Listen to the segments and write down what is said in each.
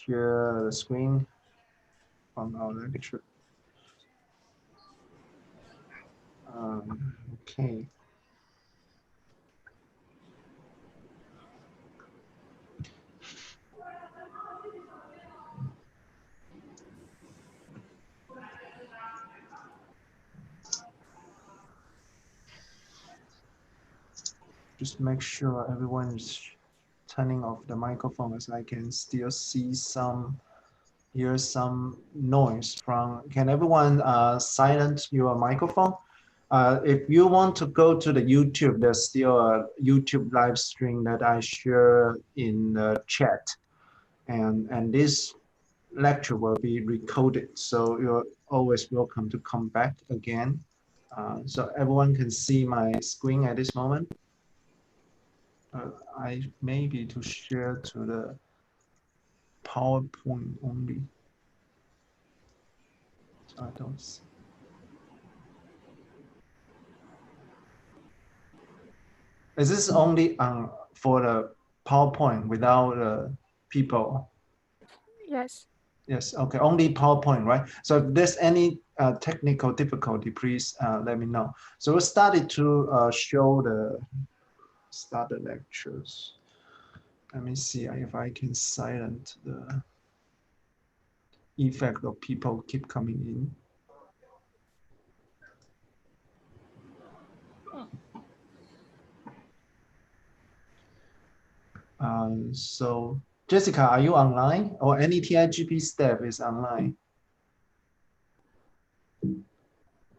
share the screen from our lecture. Okay. Just make sure everyone is turning off the microphone, as I can still see hear some noise from. Can everyone silence your microphone? If you want to go to the YouTube, there's still a YouTube live stream that I share in the chat, and this lecture will be recorded, so you're always welcome to come back again. So everyone can see my screen at this moment. I maybe to share to the PowerPoint only. So I don't see. Is this only for the PowerPoint without people? Yes. Yes, okay, only PowerPoint, right? So if there's any technical difficulty, please let me know. So we started to start the lectures. Let me see if I can silence the effect of people keep coming in. So Jessica, are you online, or any TIGP staff is online?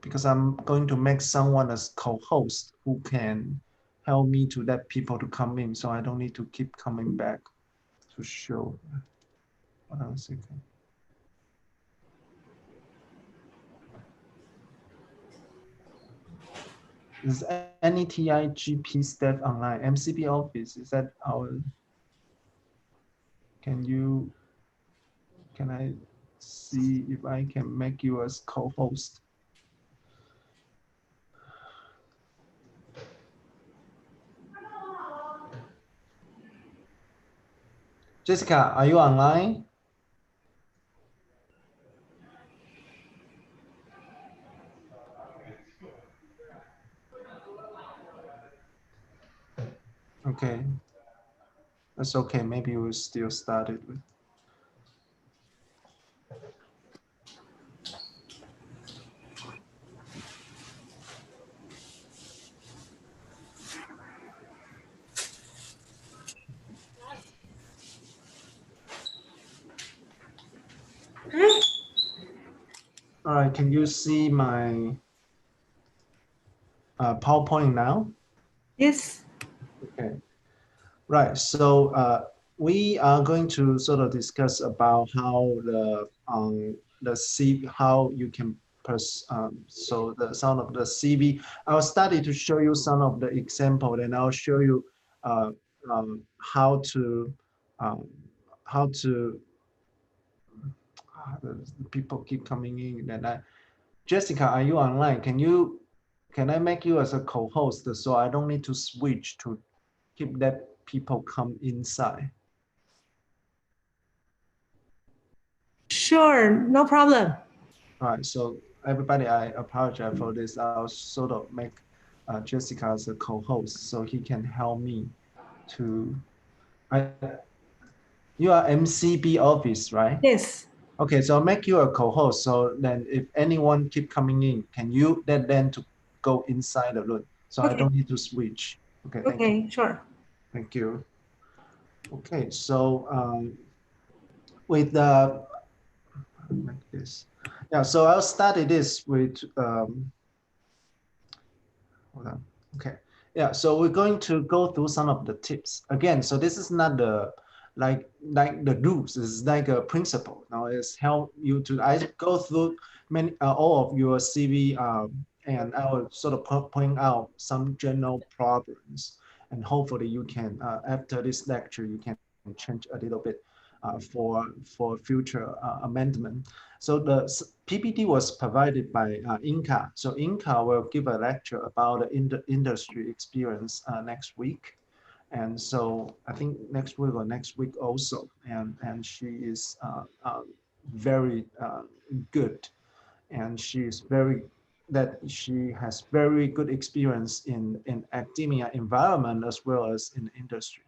Because I'm going to make someone as co-host who can help me to let people to come in, so I don't need to keep coming back to show. Hold on a second. Is any TIGP staff online? MCP office, is that our, can I see if I can make you as co-host? Jessica, are you online? Okay, that's okay. Maybe we'll still start it with. All right, can you see my PowerPoint now? Yes. Okay, right. So we are going to sort of discuss about how the CV, how you can so the sound of the CV. I'll study to show you some of the example, and I'll show you how to the people keep coming in. And Jessica, are you online? Can I make you as a co-host so I don't need to switch to keep that people come inside? Sure, no problem. All right, so everybody, I apologize for this. I'll sort of make Jessica as a co-host so he can help me to. You are MCB office, right? Yes. Okay, so I'll make you a co-host. So then if anyone keep coming in, can you then to go inside the room? So Okay. I don't need to switch. Okay, thank you. Okay, sure. Thank you. Okay, so with like this. Yeah, so I'll study this with, hold on. Okay, yeah, so we're going to go through some of the tips. Again, so this is not the, like the rules, it's like a principle. Now it's help you to, I go through many, all of your CV, and I will sort of point out some general problems. And hopefully you can, after this lecture, you can change a little bit for future amendment. So the PPT was provided by Inca. So Inca will give a lecture about the industry experience next week. And so I think next week or next week also, and she is very good, and she is very that she has very good experience in academia environment as well as in industry.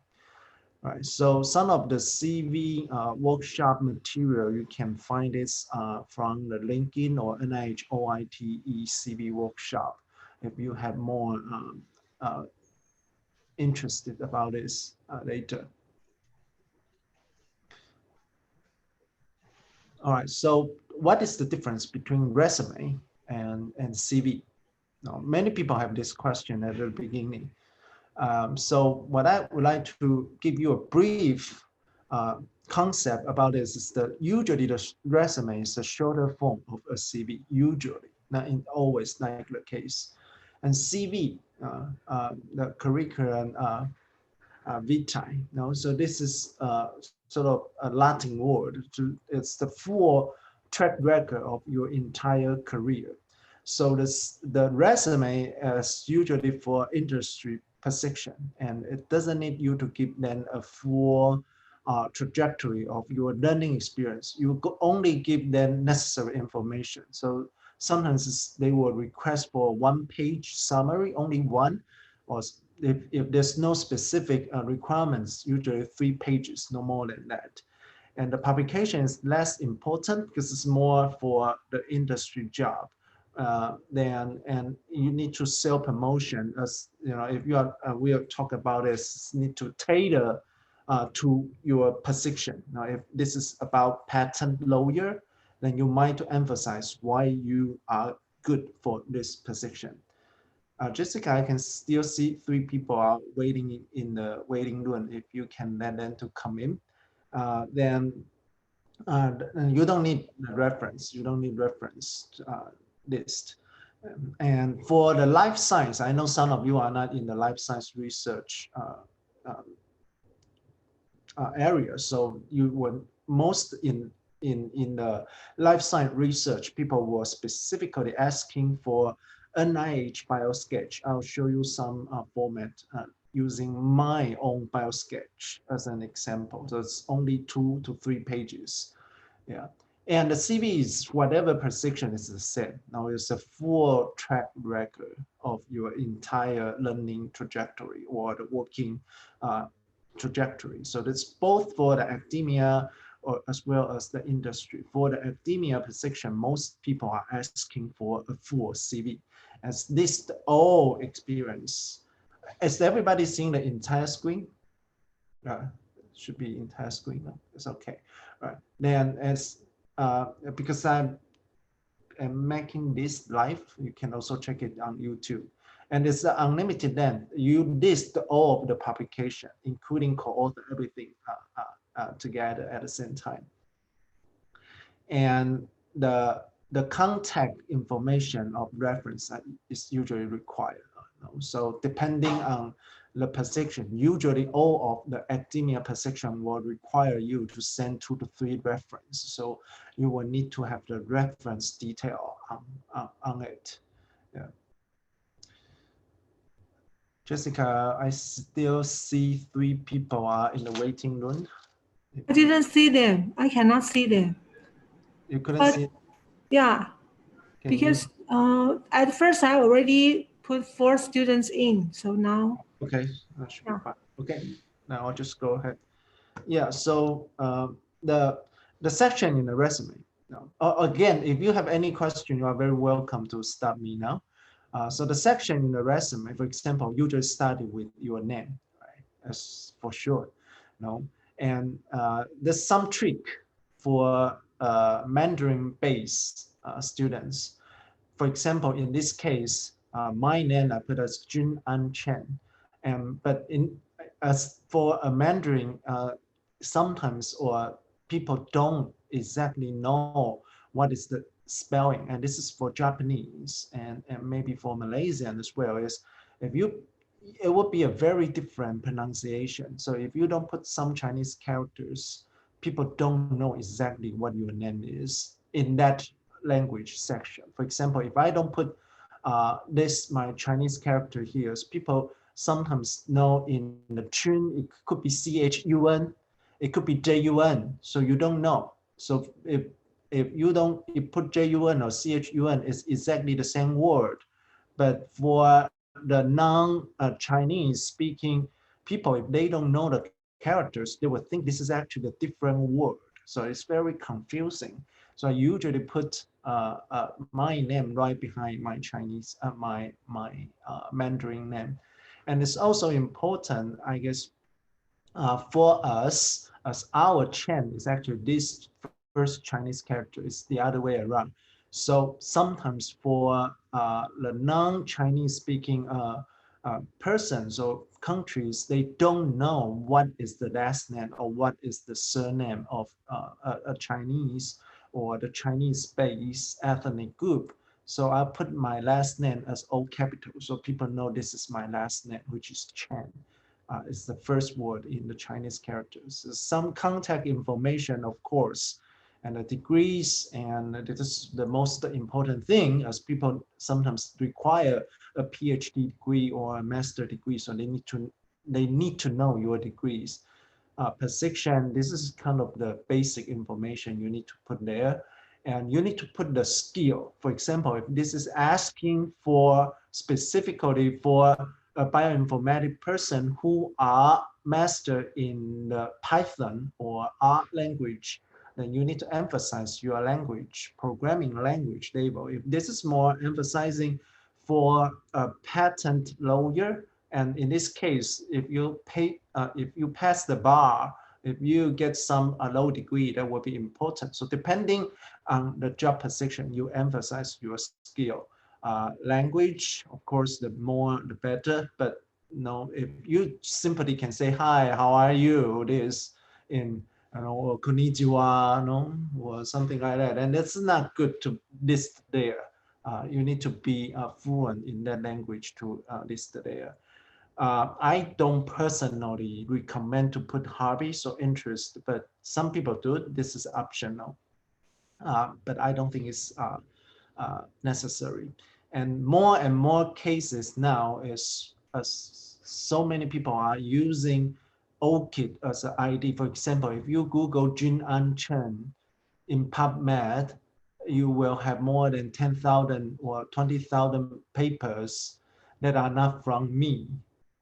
Right. So some of the CV workshop material you can find this from the LinkedIn or NIH OITE CV workshop. If you have more uh, interested about this later. All right. So what is the difference between resume and CV? Now, many people have this question at the beginning. So what I would like to give you a brief concept about this is that usually the resume is a shorter form of a CV, usually, not in always like the case. And CV, the curriculum vitae, so this is sort of a Latin word. It's the full track record of your entire career. So the resume is usually for industry position, and it doesn't need you to give them a full trajectory of your learning experience. You only give them necessary information. So sometimes they will request for one-page summary, only one, or if there's no specific requirements, usually 3 pages, no more than that. And the publication is less important because it's more for the industry job. And you need to sell promotion, as you know, if you are we'll talk about this, need to tailor to your position. Now if this is about patent lawyer, then you might emphasize why you are good for this position. Jessica, I can still see 3 people are waiting in the waiting room. If you can let them to come in, then you don't need the reference. You don't need reference list. And for the life science, I know some of you are not in the life science research uh, area. So you were most in the life science research, people were specifically asking for NIH BioSketch. I'll show you some format using my own BioSketch as an example. So it's only 2 to 3 pages. Yeah. And the CV is whatever position is the same. Now it's a full track record of your entire learning trajectory or the working trajectory. So that's both for the academia or as well as the industry. For the academia position, most people are asking for a full CV, as list all experience. Is everybody seeing the entire screen? Should be entire screen. No? It's okay. All right. Then as because I'm making this live, you can also check it on YouTube. And it's unlimited then. You list all of the publication, including co-author, everything together at the same time. And the contact information of reference is usually required. So depending on the position, usually all of the academia position will require you to send 2 to 3 references. So you will need to have the reference detail on it. Yeah. Jessica, I still see 3 people are in the waiting room. I didn't see them. I cannot see them. You couldn't But see? yeah, Can you? because at first I already put 4 students in. So now, Okay, that should be yeah. fine. Okay, now I'll just go ahead. Yeah, so the section in the resume. Now, again, if you have any question, you are very welcome to stop me now. So the section in the resume, for example, you just started with your name, right? As for sure, no. And there's some trick for Mandarin-based students. For example, in this case, my name I put as Jun-An Chen, and but as for a Mandarin, sometimes or people don't exactly know what is the spelling, and this is for Japanese and maybe for Malaysian as well. Is if you it would be a very different pronunciation. So if you don't put some Chinese characters, people don't know exactly what your name is in that language section. For example, if I don't put this my Chinese character here, people sometimes know in the Chun, it could be CHUN, it could be JUN, so you don't know. So if you don't, you put JUN or CHUN, it's exactly the same word. But for the non-Chinese speaking people, if they don't know the characters, they would think this is actually a different word. So it's very confusing. So I usually put my name right behind my Chinese, my Mandarin name. And it's also important, I guess, for us, as our Chen is actually this first Chinese character, is the other way around. So sometimes for the non-Chinese speaking persons or countries, they don't know what is the last name or what is the surname of a Chinese or the Chinese-based ethnic group. So I put my last name as all capital, so people know this is my last name, which is Chen. Is the first word in the Chinese characters. Some contact information, of course, and the degrees, and this is the most important thing, as people sometimes require a PhD degree or a master degree, so they need to know your degrees. Per section, this is kind of the basic information you need to put there. And you need to put the skill. For example, if this is asking for specifically for a bioinformatic person who are master in the Python or R language, then you need to emphasize your language, programming language label. If this is more emphasizing for a patent lawyer, and in this case, if you pass the bar, if you get some low degree, that will be important. So depending on the job position, you emphasize your skill. Language, of course, the more the better. But no, if you simply can say hi, how are you? This in or konnichiwa, no, or something like that, and that's not good to list there. You need to be fluent in that language to list there. I don't personally recommend to put hobbies or interest, but some people do. This is optional, but I don't think it's necessary. And more cases now is as so many people are using ORCID as an ID. For example, if you Google Jun-An Chen in PubMed, you will have more than 10,000 or 20,000 papers that are not from me.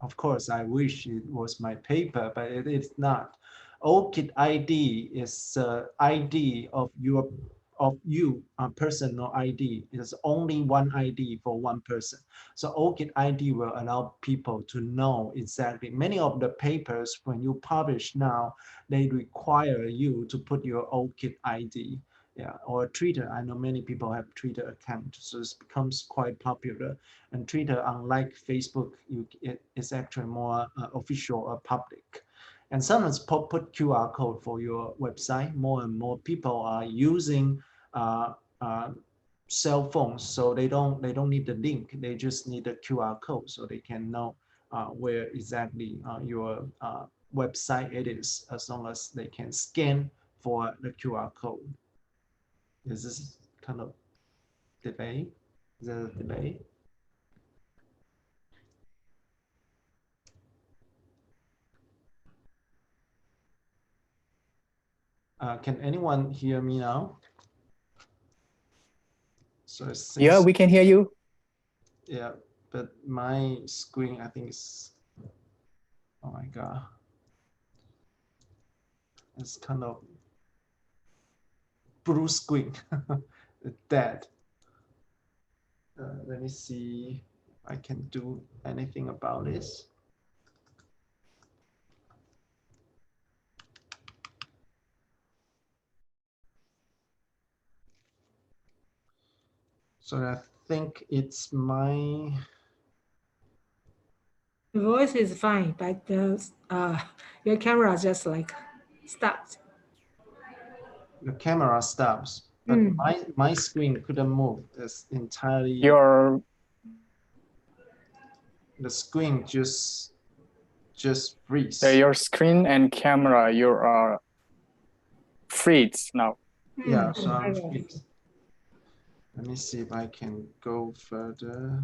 Of course, I wish it was my paper, but it is not. ORCID ID is ID of you, a personal ID. It's only one ID for one person. So ORCID ID will allow people to know exactly. Many of the papers, when you publish now, they require you to put your ORCID ID. Yeah, or Twitter. I know many people have Twitter account, so it becomes quite popular. And Twitter, unlike Facebook, it's actually more official or public. And sometimes put QR code for your website. More and more people are using uh, uh, cell phones, so they don't need the link. They just need the QR code, so they can know where exactly your website it is, as long as they can scan for the QR code. Is this kind of delay? Is there a delay? Can anyone hear me now? So it seems, yeah, we can hear you. yeah, but my screen, I think is, oh my God. It's kind of blue screen, dead. Let me see if I can do anything about this. So I think it's my, The voice is fine, but your camera just like stopped. the camera stops, but my screen couldn't move. It's entirely, Your the screen just freeze. your screen and camera, you are freeze now. Yeah, so I'm freeze. Let me see if I can go further.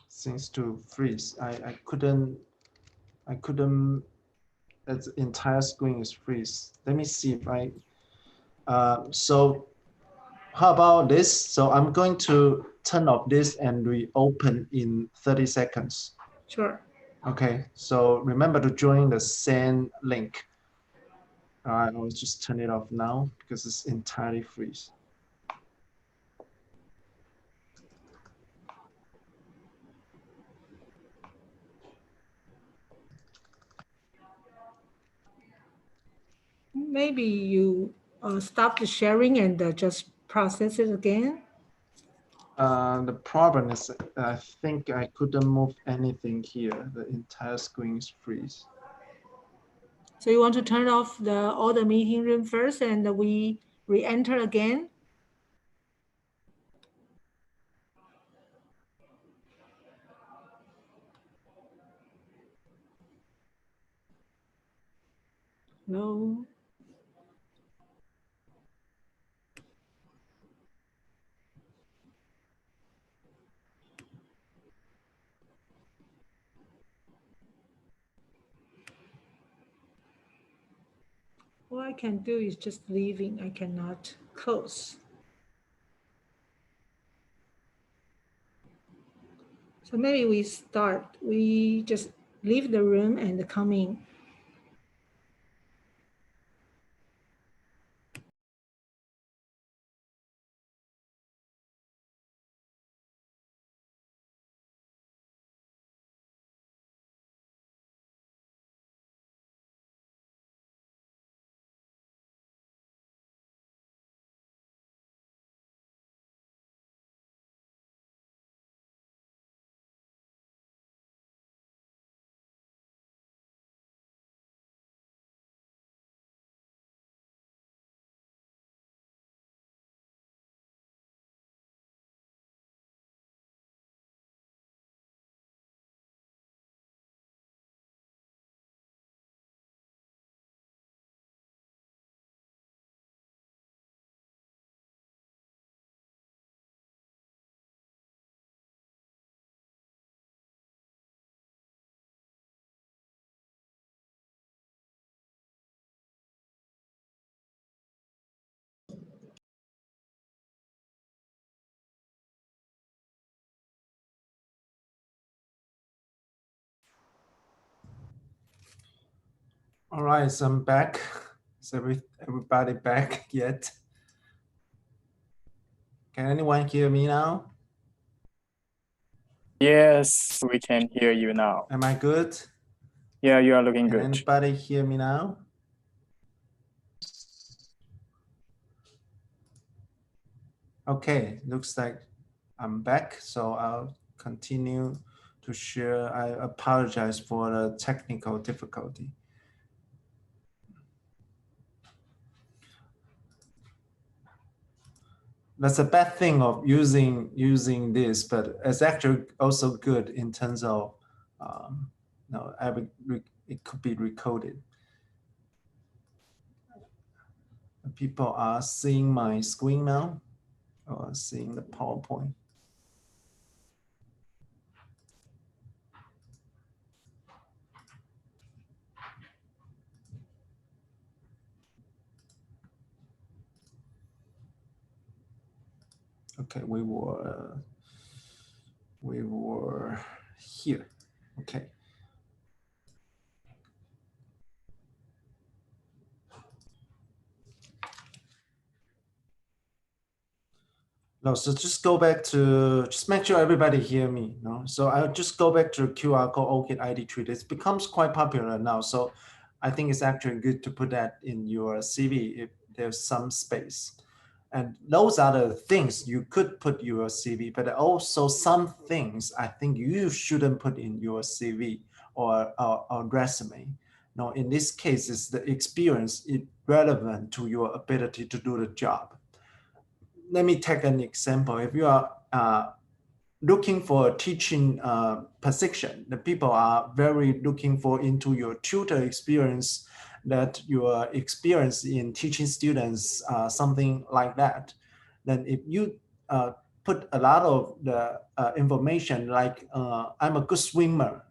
Seems to freeze. I couldn't, the entire screen is freeze. Let me see if so how about this? So I'm going to turn off this and reopen in 30 seconds. Sure. Okay, so remember to join the same link. I'll just turn it off now because it's entirely freeze. Maybe you stop the sharing and just process it again. The problem is I think I couldn't move anything here. The entire screen is freeze. So you want to turn off all the meeting room first and we re-enter again? No. All I can do is just leaving. I cannot close. So maybe we just leave the room and come in. All right, so I'm back. Is everybody back yet? Can anyone hear me now? Yes, we can hear you now. Am I good? Yeah, you are looking Can good. anybody hear me now? Okay, looks like I'm back. So I'll continue to share. I apologize for the technical difficulty. That's a bad thing of using this, but it's actually also good in terms of no, it could be recorded. People are seeing my screen now or seeing the PowerPoint. Okay, we were here. Okay. No, so just go back to, just make sure everybody hear me. No, so I'll just go back to QR code OKID ID treat. It becomes quite popular now. So I think it's actually good to put that in your CV if there's some space. And those are the things you could put your CV, but also some things I think you shouldn't put in your CV or resume. No, in this case, is the experience relevant to your ability to do the job. Let me take an example. If you are looking for a teaching position, the people are very looking for into your tutor experience, that your experience in teaching students, something like that. Then if you put a lot of the information like I'm a good swimmer.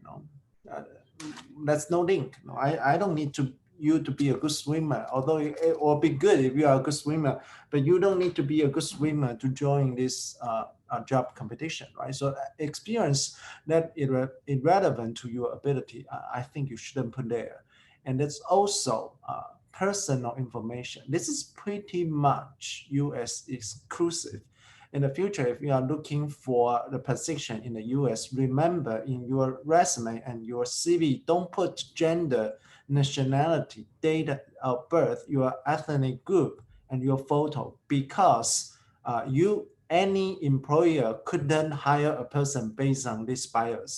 That's no link. No, I don't need you to be a good swimmer, although it will be good if you are a good swimmer, but you don't need to be a good swimmer to join this job competition, right? So experience that irrelevant to your ability, I think you shouldn't put there. And that's also personal information. This is pretty much US exclusive. In the future, if you are looking for the position in the US, remember in your resume and your CV, don't put gender, nationality, date of birth, your ethnic group, and your photo, because any employer couldn't hire a person based on this bias.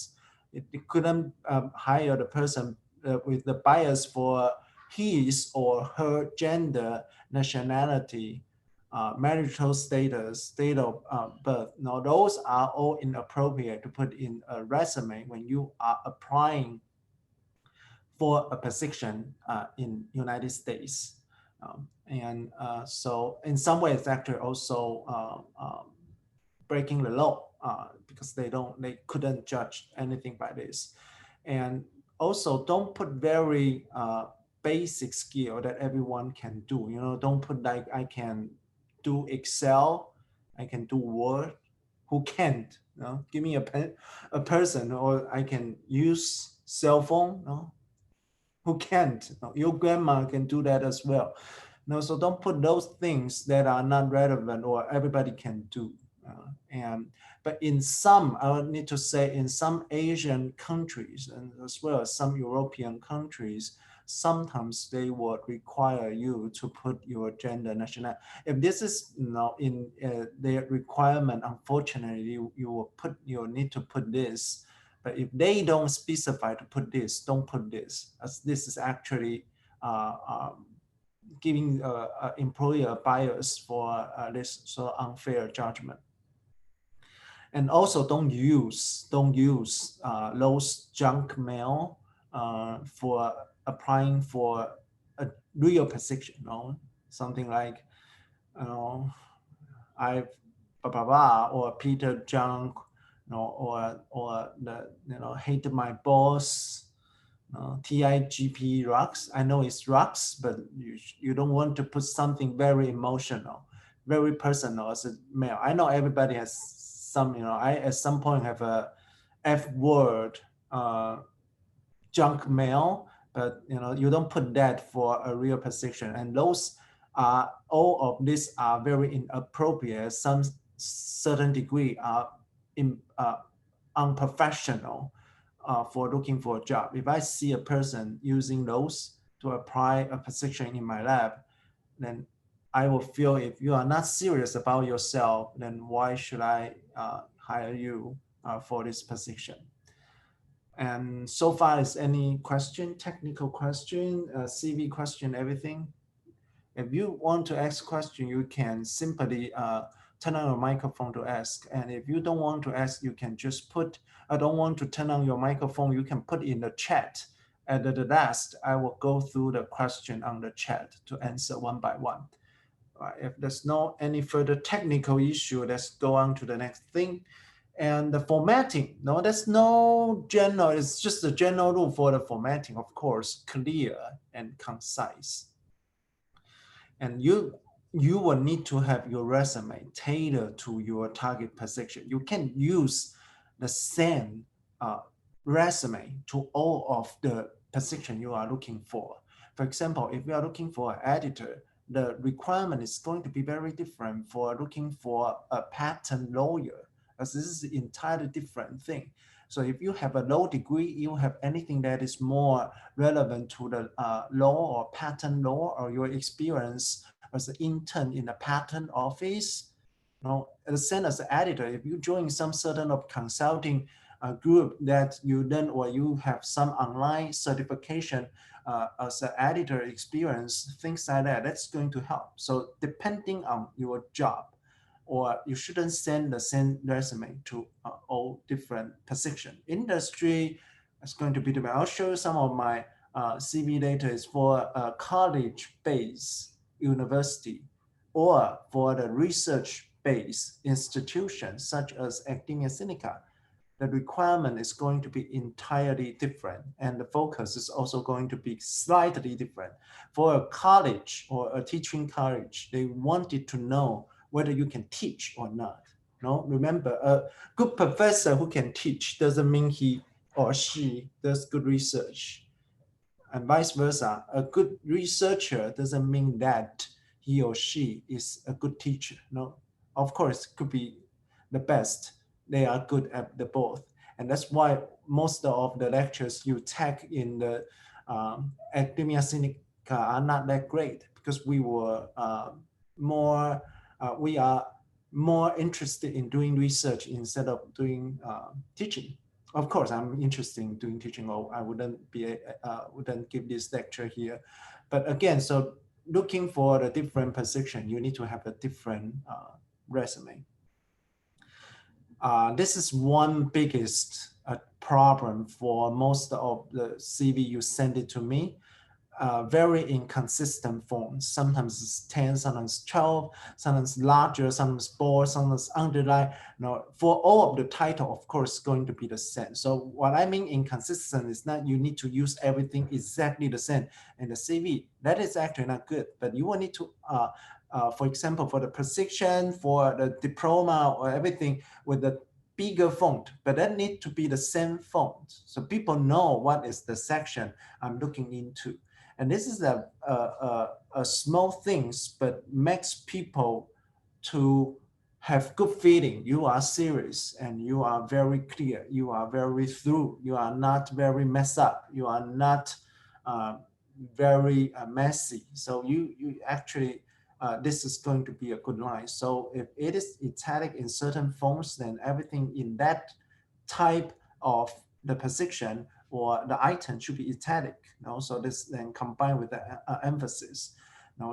It couldn't hire the person with the bias for his or her gender, nationality, marital status, date of birth. Now, those are all inappropriate to put in a resume when you are applying for a position in United States. So in some ways, actually also breaking the law because they couldn't judge anything by this. And also don't put very basic skill that everyone can do. Don't put like I can do Excel, I can do Word. Who can't? Give me a person, or I can use cell phone. Who can't? Your grandma can do that as well. So don't put those things that are not relevant or everybody can do. But in some, I would need to say, in some Asian countries and as well as some European countries, sometimes they would require you to put your gender, nationality. If this is in their requirement, unfortunately, you need to put this. But if they don't specify to put this, don't put this, as this is actually giving employer bias for this sort of unfair judgment. And also don't use those junk mail for applying for a real position. Something like I've blah blah blah, or Peter Junk, or the hate my boss. TIGP rocks. I know it's rocks, but you don't want to put something very emotional, very personal as a male. I know everybody has some, I at some point have a F word junk mail, but you don't put that for a real position. And those are, all of these are very inappropriate. Some certain degree are unprofessional for looking for a job. If I see a person using those to apply a position in my lab, then I will feel, if you are not serious about yourself, then why should I hire you for this position? And so far, is any question, technical question, CV question, everything? If you want to ask question, you can simply turn on your microphone to ask. And if you don't want to ask, you can just put, I don't want to turn on your microphone, you can put in the chat. At the last, I will go through the question on the chat to answer one by one. If there's no any further technical issue, let's go on to the next thing. And the formatting, there's no general, it's just a general rule for the formatting, of course, clear and concise. And you will need to have your resume tailored to your target position. You can use the same resume to all of the position you are looking for. For example, if you are looking for an editor, the requirement is going to be very different for looking for a patent lawyer, as this is an entirely different thing. So if you have a law degree, you have anything that is more relevant to the law or patent law, or your experience as an intern in a patent office. The same as an editor, if you join some certain of consulting group that you then, or you have some online certification as an editor experience, things like that, that's going to help. So depending on your job, or you shouldn't send the same resume to all different position. Industry is going to be different. I'll show you some of my CV later. Is for a college-based university, or for the research research-based institutions such as Academia Sinica, the requirement is going to be entirely different, and the focus is also going to be slightly different. For a college or a teaching college, they wanted to know whether you can teach or not. No, remember, a good professor who can teach doesn't mean he or she does good research, and vice versa. A good researcher doesn't mean that he or she is a good teacher. No, of course, it could be the best. They are good at the both. And that's why most of the lectures you take in the Academia Sinica are not that great, because we are more interested in doing research instead of doing teaching. Of course, I'm interested in doing teaching, or I wouldn't give this lecture here. But again, so looking for a different position, you need to have a different resume. This is one biggest problem for most of the CV you send it to me. Very inconsistent fonts. Sometimes it's 10, sometimes 12, sometimes larger, sometimes bold, sometimes underline. No, for all of the title, of course, going to be the same. So what I mean inconsistent is not you need to use everything exactly the same in the CV. That is actually not good, but you will need to, for example, for the position, for the diploma or everything with the bigger font, but that need to be the same font. So people know what is the section I'm looking into. And this is a small things, but makes people to have good feeling. You are serious and you are very clear. You are very through. You are not very messed up. You are not very messy. So you actually, this is going to be a good line. So if it is italic in certain fonts, then everything in that type of the position or the item should be italic. So this then combined with the emphasis.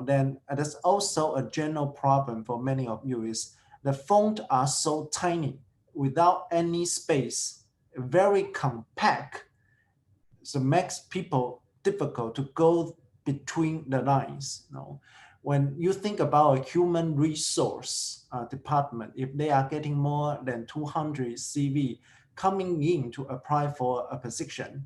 Then there's also a general problem for many of you is the font are so tiny without any space, very compact. So makes people difficult to go between the lines. When you think about a human resource department, if they are getting more than 200 CV coming in to apply for a position,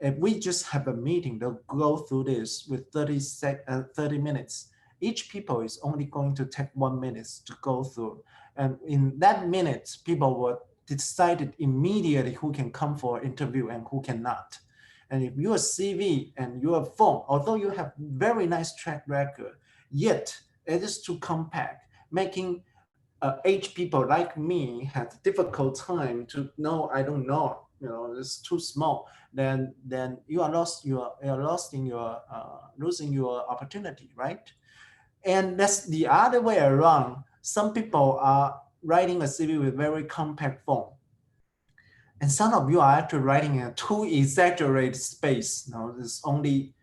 if we just have a meeting, they'll go through this with 30 minutes. Each people is only going to take 1 minute to go through. And in that minute, people will decide immediately who can come for interview and who cannot. And if your CV and your phone, although you have very nice track record, yet it is too compact, making age people like me have difficult time to know, I don't know, it's too small, then you are lost, you are lost in your, losing your opportunity, right? And that's the other way around. Some people are writing a CV with very compact font. And some of you are actually writing a too exaggerated space. There's only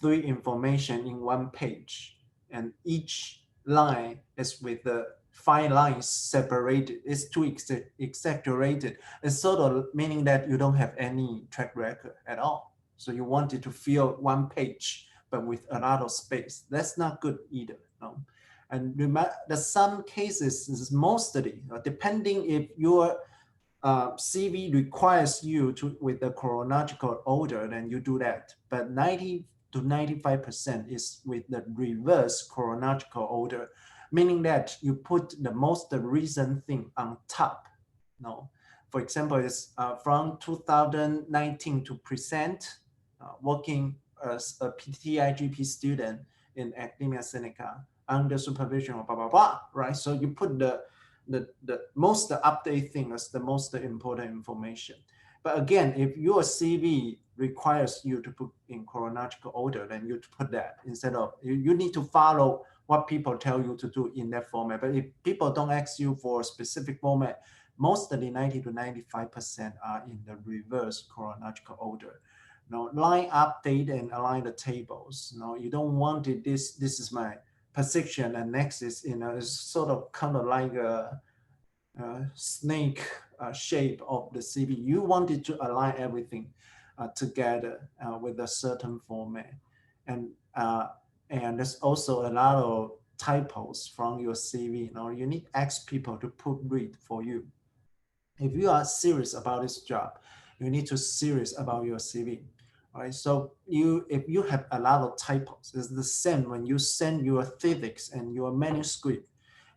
3 information in 1 page. And each line is with the 5 lines separated. It's too exaggerated. It's sort of meaning that you don't have any track record at all. So you wanted to fill 1 page, but with a lot of space. That's not good either. And remember, there's some cases, is mostly, depending if your CV requires you to with the chronological order, then you do that. But 90 to 95% is with the reverse chronological order, meaning that you put the most recent thing on top. For example, it's from 2019 to present, working as a TIGP student in Academia Sinica under supervision of blah, blah, blah, right? So you put the most update thing as the most important information. But again, if your CV requires you to put in chronological order, then you put that instead of, you need to follow what people tell you to do in that format. But if people don't ask you for a specific format, mostly 90 to 95% are in the reverse chronological order. Line update and align the tables. You don't want it, this is my position, and next is, it's sort of kind of like a snake shape of the CV. You wanted to align everything together with a certain format. And there's also a lot of typos from your CV, you need to ask people to proofread for you. If you are serious about this job, you need to serious about your CV. All right, so if you have a lot of typos, it's the same when you send your thesis and your manuscript.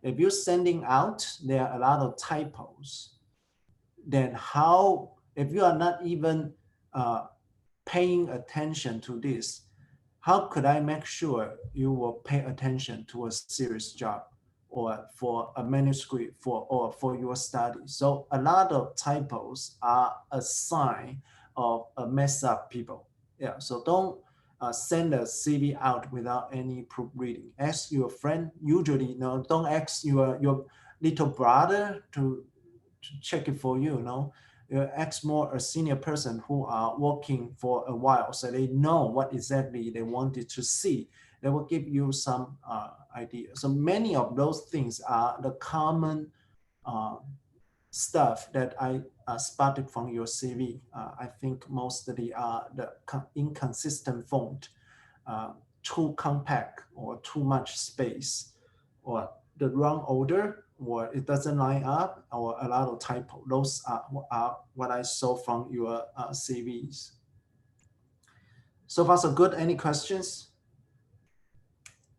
If you're sending out, there are a lot of typos. Then how, if you are not even paying attention to this, how could I make sure you will pay attention to a serious job or for a manuscript or for your study? So a lot of typos are a sign of a mess up people. Yeah, so don't send a CV out without any proofreading. Ask your friend, usually, don't ask your little brother to check it for you, ask more a senior person who are working for a while, so they know what exactly they wanted to see. They will give you some idea. So many of those things are the common stuff that I spotted from your CV. I think mostly are the inconsistent font, too compact or too much space, or the wrong order, or it doesn't line up, or a lot of typo. Those are what I saw from your CVs. So far, so good. Any questions?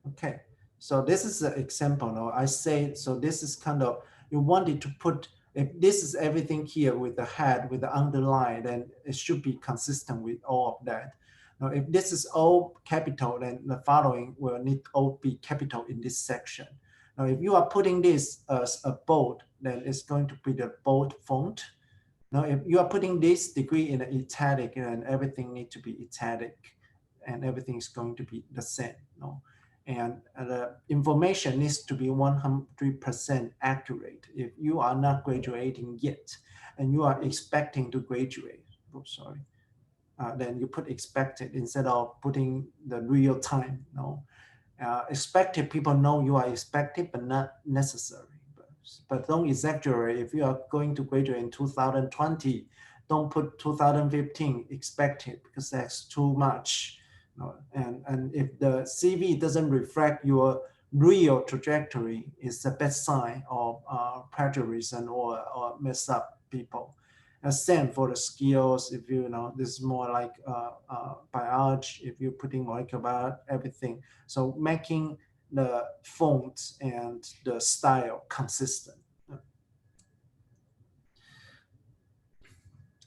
Okay, so this is an example. Now I say, so this is kind of, you wanted to put, if this is everything here with the head, with the underline, then it should be consistent with all of that. Now, if this is all capital, then the following will need all be capital in this section. Now, if you are putting this as a bold, then it's going to be the bold font. Now, if you are putting this degree in the italic, then everything needs to be italic, and everything is going to be the same. And the information needs to be 100% accurate. If you are not graduating yet, and you are expecting to graduate, then you put expected instead of putting the real time. Expected, people know you are expected, but not necessary. But don't exaggerate. If you are going to graduate in 2020, don't put 2015 expected, because that's too much. And if the CV doesn't reflect your real trajectory, it's the best sign of plagiarism or mess up people. And same for the skills. If this is more like biology, if you're putting molecular, everything. So making the font and the style consistent.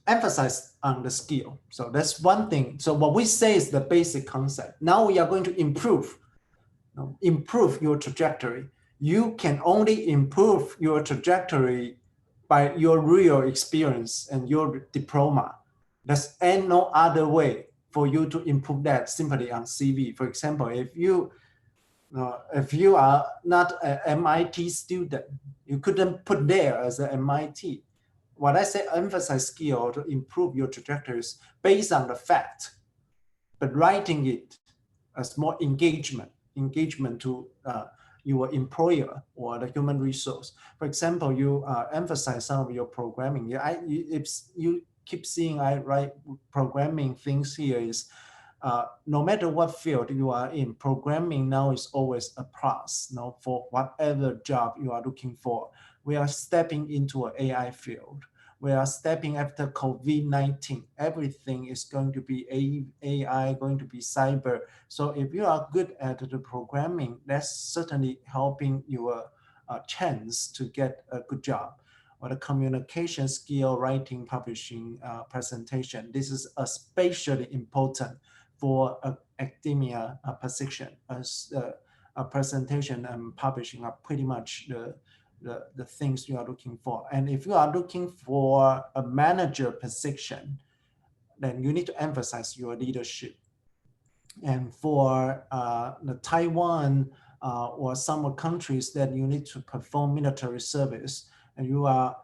Emphasize on the skill. So that's one thing. So what we say is the basic concept. Now we are going to improve your trajectory. You can only improve your trajectory by your real experience and your diploma. There's no other way for you to improve that simply on CV. For example, if you are not an MIT student, you couldn't put there as an MIT. What I say, emphasize skill to improve your trajectories based on the fact, but writing it as more engagement to your employer or the human resource. For example, you emphasize some of your programming. If you keep seeing I write programming things here is, no matter what field you are in, programming now is always a plus. For whatever job you are looking for. We are stepping into an AI field. We are stepping after COVID-19. Everything is going to be AI, going to be cyber. So if you are good at the programming, that's certainly helping your chance to get a good job. Or the communication skill, writing, publishing, presentation. This is especially important for academia position, as a presentation and publishing are pretty much the things you are looking for. And if you are looking for a manager position, then you need to emphasize your leadership. And for the Taiwan or some countries that you need to perform military service, and you are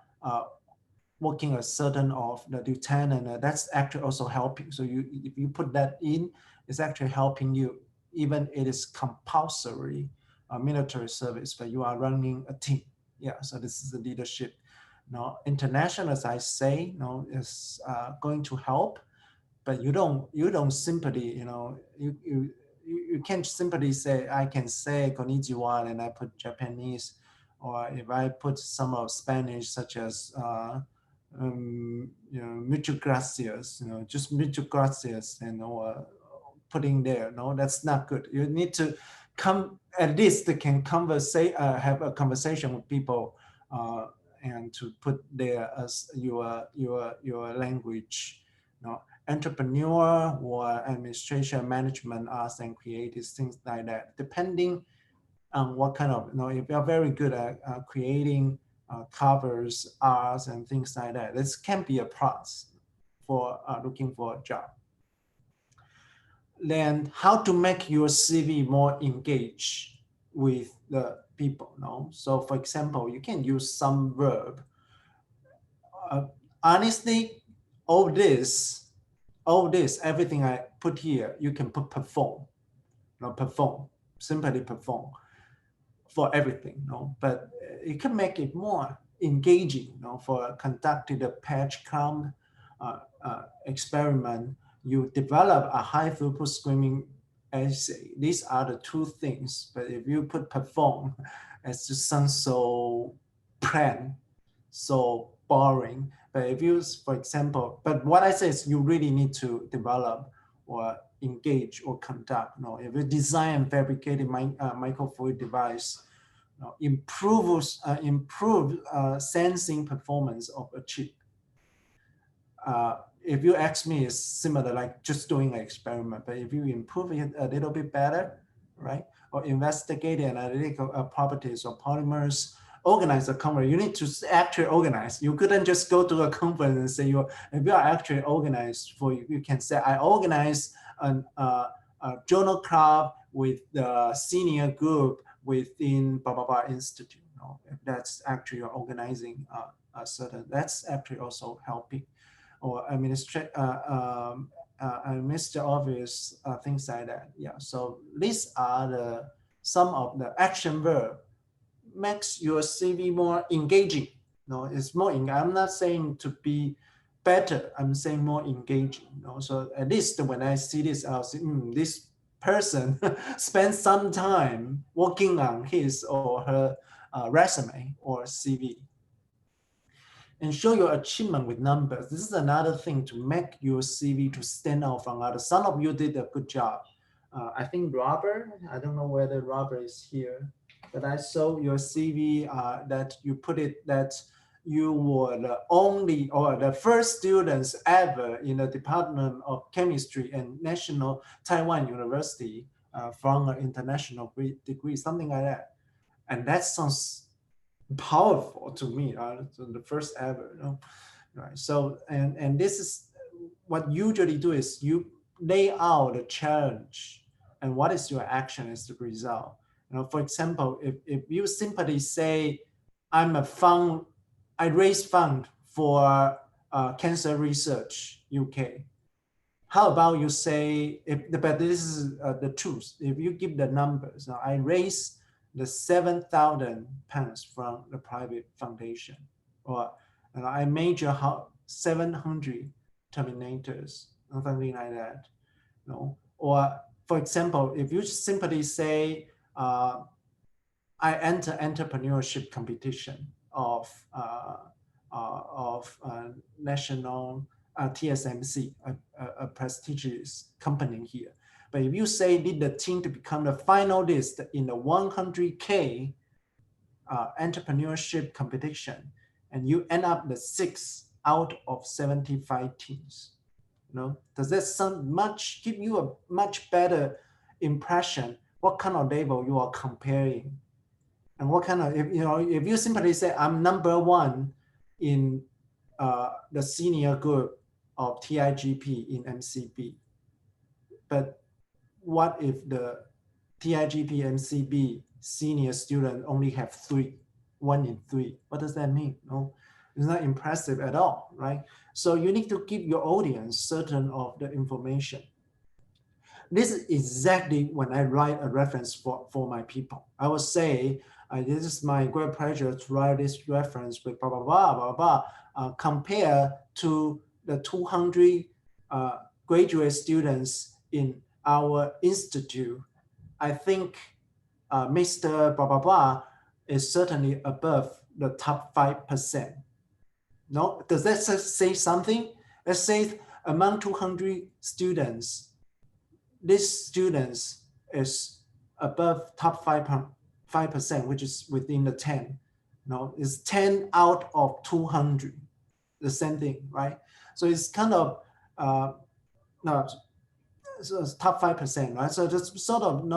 working a certain of the lieutenant, that's actually also helping. So if you put that in, it's actually helping you, even it is compulsory military service, but you are running a team. Yeah, so this is the leadership. Now, international, as I say, is going to help, but you don't simply, you can't simply say, I can say konnichiwa and I put Japanese, or if I put some of Spanish, such as, muchas gracias, just muchas gracias, and or putting there. No, that's not good. You need to come, at least they can have a conversation with people, and to put there as your language. Entrepreneur or administration, management, arts and creative, things like that, depending on what kind of, if you're very good at creating covers, arts and things like that, this can be a plus for looking for a job. Then how to make your CV more engaged with the people, So for example, you can use some verb. Honestly, all this, everything I put here, you can put perform, perform, simply perform for everything, but it can make it more engaging, for conducting a patch count experiment. You develop a high throughput screening essay. These are the two things, but if you put perform, it just sounds so plain, so boring. But if you, for example, but what I say is you really need to develop or engage or conduct. If you design and fabricate a microfluid device, improve sensing performance of a chip. If you ask me, it's similar, like just doing an experiment. But if you improve it a little bit better, right? Or investigate the analytical properties of polymers, organize a conference. You need to actually organize. You couldn't just go to a conference and say, if you are actually organized, you can say, I organize a journal club with the senior group within blah, blah, blah institute. If that's actually you're organizing a certain, that's actually also helping. Or administer office, things like that. Yeah. So these are some of the action verb makes your CV more engaging. It's more. I'm not saying to be better. I'm saying more engaging. So at least when I see this, I'll say, this person spends some time working on his or her resume or CV. And show your achievement with numbers. This is another thing to make your CV to stand out from others. Some of you did a good job. I think Robert, I don't know whether Robert is here, but I saw your CV that you put it that you were the only or the first students ever in the Department of Chemistry and National Taiwan University from an international degree, something like that. And that sounds powerful to me, so the first ever, right? So, and this is what you usually do is you lay out a challenge and what is your action as the result. For example, if you simply say, I raise fund for cancer research UK. How about you say, but this is the truth. If you give the numbers, I raise the 7,000 pounds from the private foundation, or I major 700 terminators, something like that. Or for example, if you simply say, I enter entrepreneurship competition of national TSMC, a prestigious company here. But if you say lead the team to become the finalist in the 100K entrepreneurship competition, and you end up the 6th out of 75 teams, does that give you a much better impression? What kind of level you are comparing, and what kind of, if you simply say I'm number 1 in the senior group of TIGP in MCB, but what if the TIGP MCB senior student only have 1 in 3? What does that mean? It's not impressive at all, right? So you need to give your audience certain of the information. This is exactly when I write a reference for my people. I will say, this is my great pleasure to write this reference with blah, blah, blah, blah, blah, compare to the 200 graduate students in our institute, I think Mr. blah, blah, blah is certainly above the top 5%. No, does that say something? Let's say among 200 students, this students is above top 5%, which is within the 10. No, it's 10 out of 200, the same thing, right? So it's kind of, no, so it's top 5%, right? So just sort of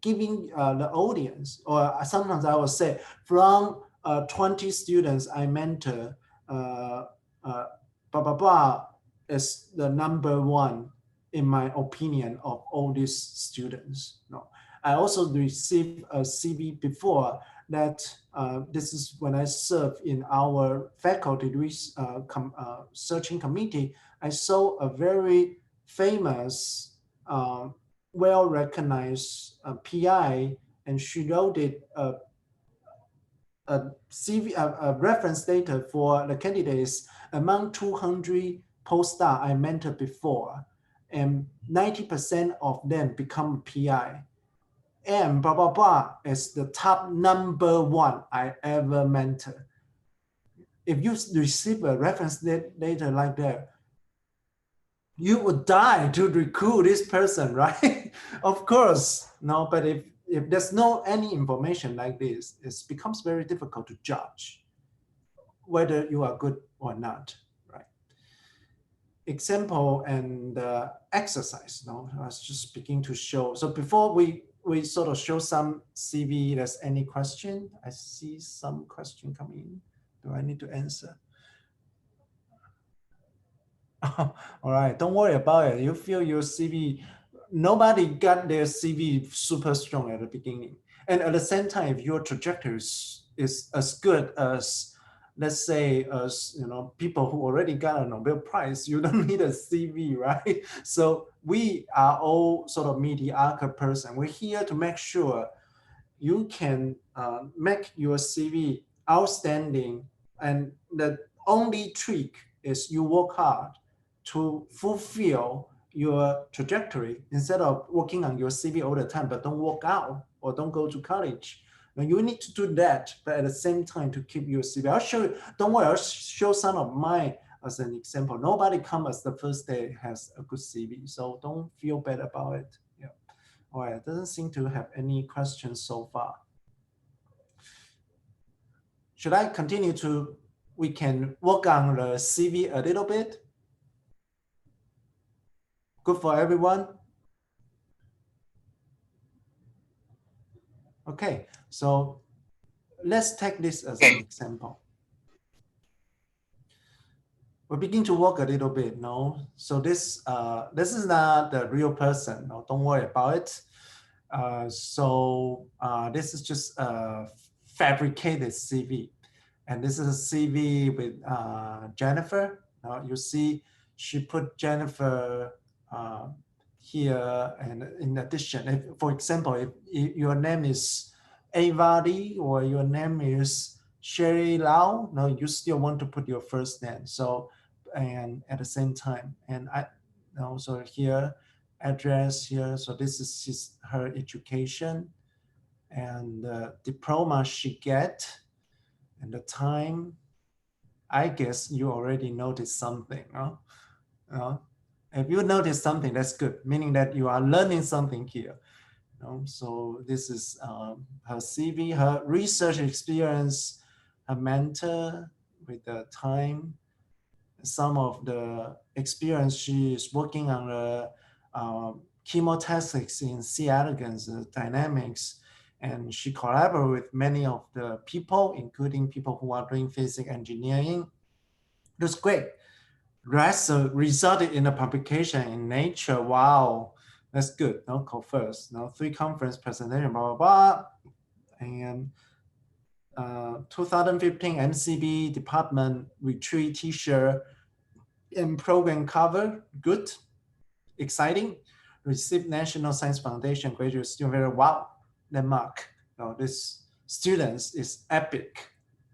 giving the audience, or sometimes I would say from 20 students I mentor, blah, blah, blah is the number one in my opinion of all these students. No, I also received a CV before that. This is when I served in our faculty searching committee. I saw a very famous, well-recognized PI, and she wrote it a CV, a reference data for the candidates among 200 postdoc I mentored before, and 90% of them become PI. And blah, blah, blah is the top number one I ever mentored. If you receive a reference data like that, you would die to recruit this person, right? Of course, no, but if there's no any information like this, it becomes very difficult to judge whether you are good or not, right? Example and exercise, no, I was just speaking to show. So before we sort of show some CV, there's any question? I see some question coming in. Do I need to answer? All right, don't worry about it. You feel your CV, nobody got their CV super strong at the beginning. And at the same time, if your trajectory is as good as, let's say, as people who already got a Nobel Prize, you don't need a CV, right? So we are all sort of mediocre person. We're here to make sure you can make your CV outstanding. And the only trick is you work hard to fulfill your trajectory instead of working on your CV all the time, but don't work out or don't go to college. Now you need to do that, but at the same time to keep your CV. I'll show you, don't worry, I'll show some of mine as an example. Nobody comes the first day has a good CV, so don't feel bad about it. Yeah. All right, it doesn't seem to have any questions so far. Should I continue to, we can work on the CV a little bit? Good for everyone? Okay, so let's take this as an example. We begin to work a little bit, no? So this is not the real person, no, don't worry about it. This is just a fabricated CV. And this is a CV with Jennifer. You see, she put Jennifer here, and in addition, if, for example, if your name is Avadi or your name is Sherry Lau, no, you still want to put your first name. So, and at the same time, and so here, address here. So this is her education and the diploma she get and the time. I guess you already noticed something, no? If you notice something, that's good, meaning that you are learning something here. So this is her CV, her research experience, her mentor with the time, some of the experience she is working on the chemotactics in C. elegans, dynamics, and she collaborated with many of the people, including people who are doing physics engineering. That's great. That's resulted in a publication in Nature. Wow, that's good. No, go first. No, 3 conference presentation, blah, blah, blah. And 2015 MCB department retreat t-shirt and program cover, good, exciting. Received National Science Foundation graduate student, very wow, landmark. No, this students is epic,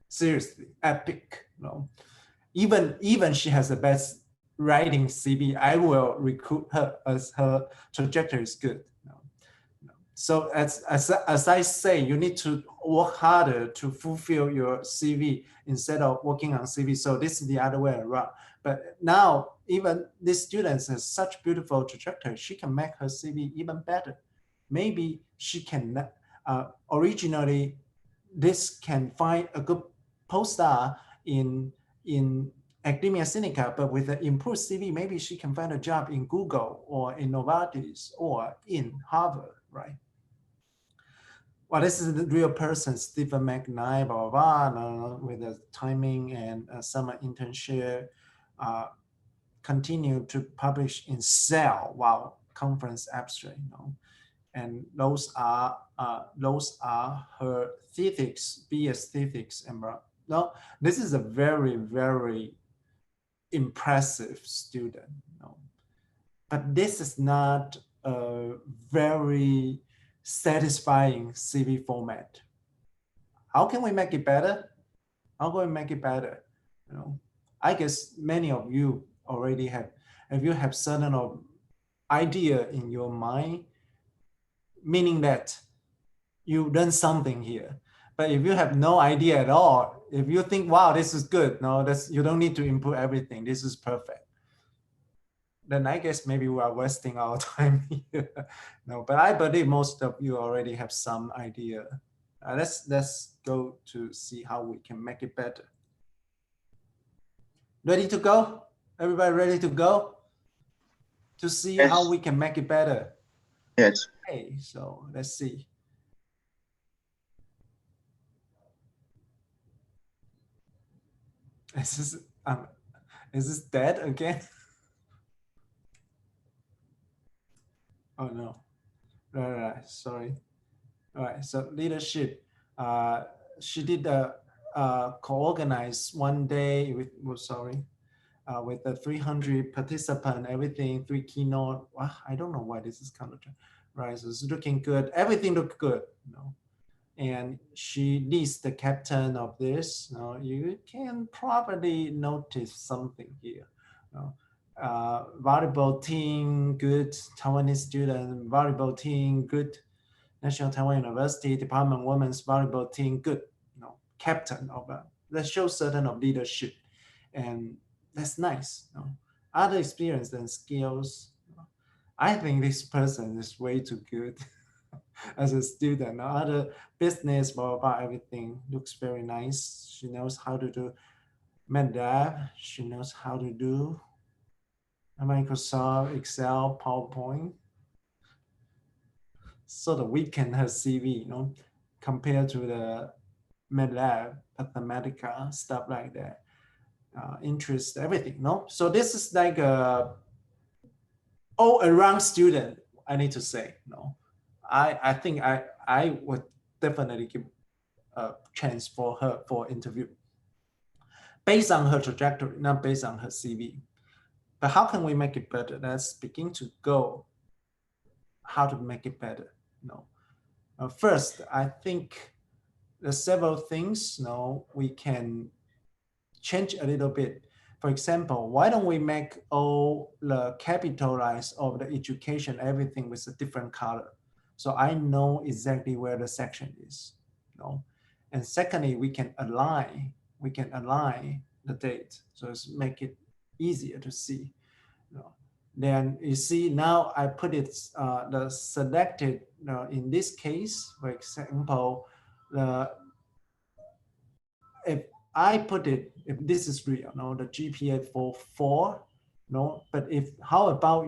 seriously, epic. No, even she has the best writing CV, I will recruit her as her trajectory is good. So as I say, you need to work harder to fulfill your CV instead of working on CV. So this is the other way around. But now even this student has such beautiful trajectory, she can make her CV even better. Maybe she can, originally, this can find a good postdoc in Academia Sinica, but with an improved CV, maybe she can find a job in Google or in Novartis or in Harvard, right? Well, this is the real person, Stephen McKnight, blah, blah, blah, with the timing and summer internship, continue to publish in Cell, wow, conference abstract, and those are her thesis, BS thesis, and no, this is a very, very impressive student, but this is not a very satisfying CV format. How can we make it better? How can we make it better? I guess many of you already have, if you have certain idea in your mind, meaning that you done something here. But if you have no idea at all, if you think, wow, this is good, no, you don't need to input everything. This is perfect. Then I guess maybe we are wasting our time here. No, but I believe most of you already have some idea. Let's go to see how we can make it better. Ready to go? Everybody ready to go? To see Yes. how we can make it better? Yes. Okay, so let's see. Is this dead again? Oh no. Right, sorry. All right, so leadership. She did co-organize one day with, with the 300 participant, everything, 3 keynote. I don't know why this is kind of, right? So it's looking good. Everything looked good, And she leads the captain of this. You can probably notice something here. Volleyball team, good. Taiwanese student, volleyball team, good. National Taiwan University Department Women's Volleyball Team, good. Captain of that shows certain of leadership, and that's nice. Other experience and skills. I think this person is way too good as a student. Other business, blah, blah, blah, everything looks very nice. She knows how to do MedLab. She knows how to do Microsoft, Excel, PowerPoint. Sort of weaken her CV, compared to the MedLab, Mathematica, stuff like that. Interest, everything, So this is like a all-around student, I need to say, I think I would definitely give a chance for her for interview. Based on her trajectory, not based on her CV. But how can we make it better? Let's begin to go how to make it better. First, I think there's several things we can change a little bit. For example, why don't we make all the capitalize of the education, everything with a different color? So I know exactly where the section is. And secondly, we can align the date. So it's make it easier to see. Then you see now I put it the selected in this case, for example, if I put it, if this is real, the GPA for 4, but how about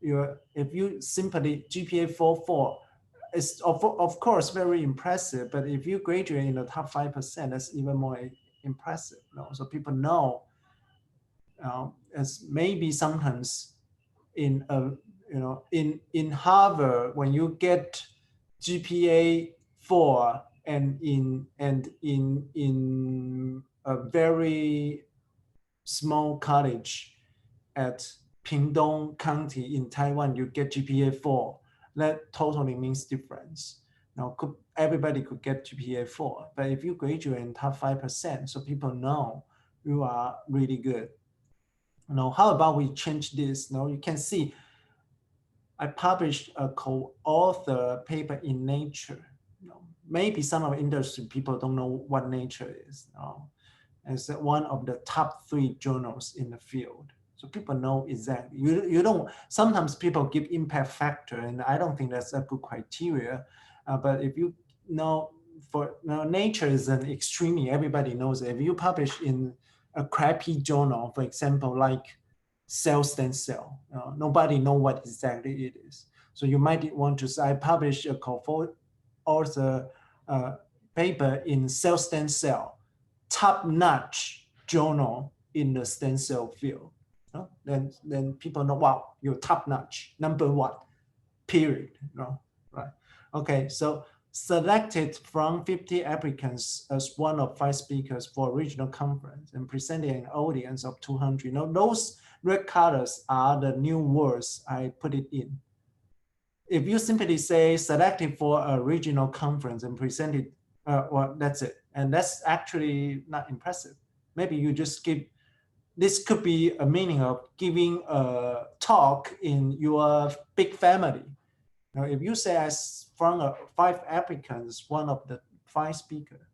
if you simply GPA 4, it's of course very impressive, but if you graduate in the top 5%, that's even more impressive. So people know, as maybe sometimes in Harvard, when you get GPA 4 and in a very small college at Pingdong County in Taiwan, you get GPA 4. That totally means difference. Everybody could get GPA 4, but if you graduate in top 5%, so people know you are really good. How about we change this? You can see I published a co-author paper in Nature. Maybe some of the industry people don't know what Nature is. It's one of the top 3 journals in the field. So people know exactly. You don't, sometimes people give impact factor, and I don't think that's a good criteria. But if you know, Nature is an extremely, everybody knows it. If you publish in a crappy journal, for example, like Cell Stem Cell, nobody know what exactly it is. So you might want to say, I published a co-author paper in Cell Stem Cell, top-notch journal in the stem cell field. Then people know, wow, you're top-notch, #1, period. Right? Okay, so selected from 50 applicants as one of 5 speakers for a regional conference and presenting an audience of 200. Those red colors are the new words I put it in. If you simply say selected for a regional conference and presented, well, that's it. And that's actually not impressive. Maybe you just give, this could be a meaning of giving a talk in your big family. If you say as from 5 applicants, one of the 5 speakers.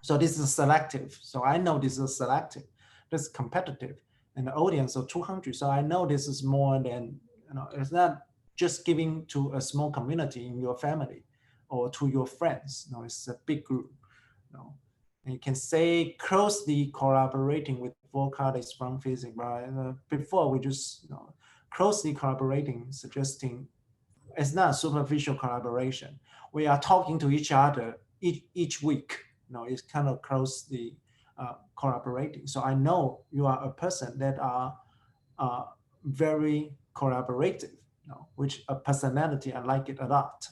So this is selective. So I know this is selective. This is competitive. And the audience of 200. So I know this is more than, it's not just giving to a small community in your family or to your friends. It's a big group. And you can say closely collaborating with 4 colleagues from physics. But before we just closely collaborating, suggesting it's not superficial collaboration. We are talking to each other each week. It's kind of closely collaborating. So I know you are a person that are very collaborative, which a personality, I like it a lot.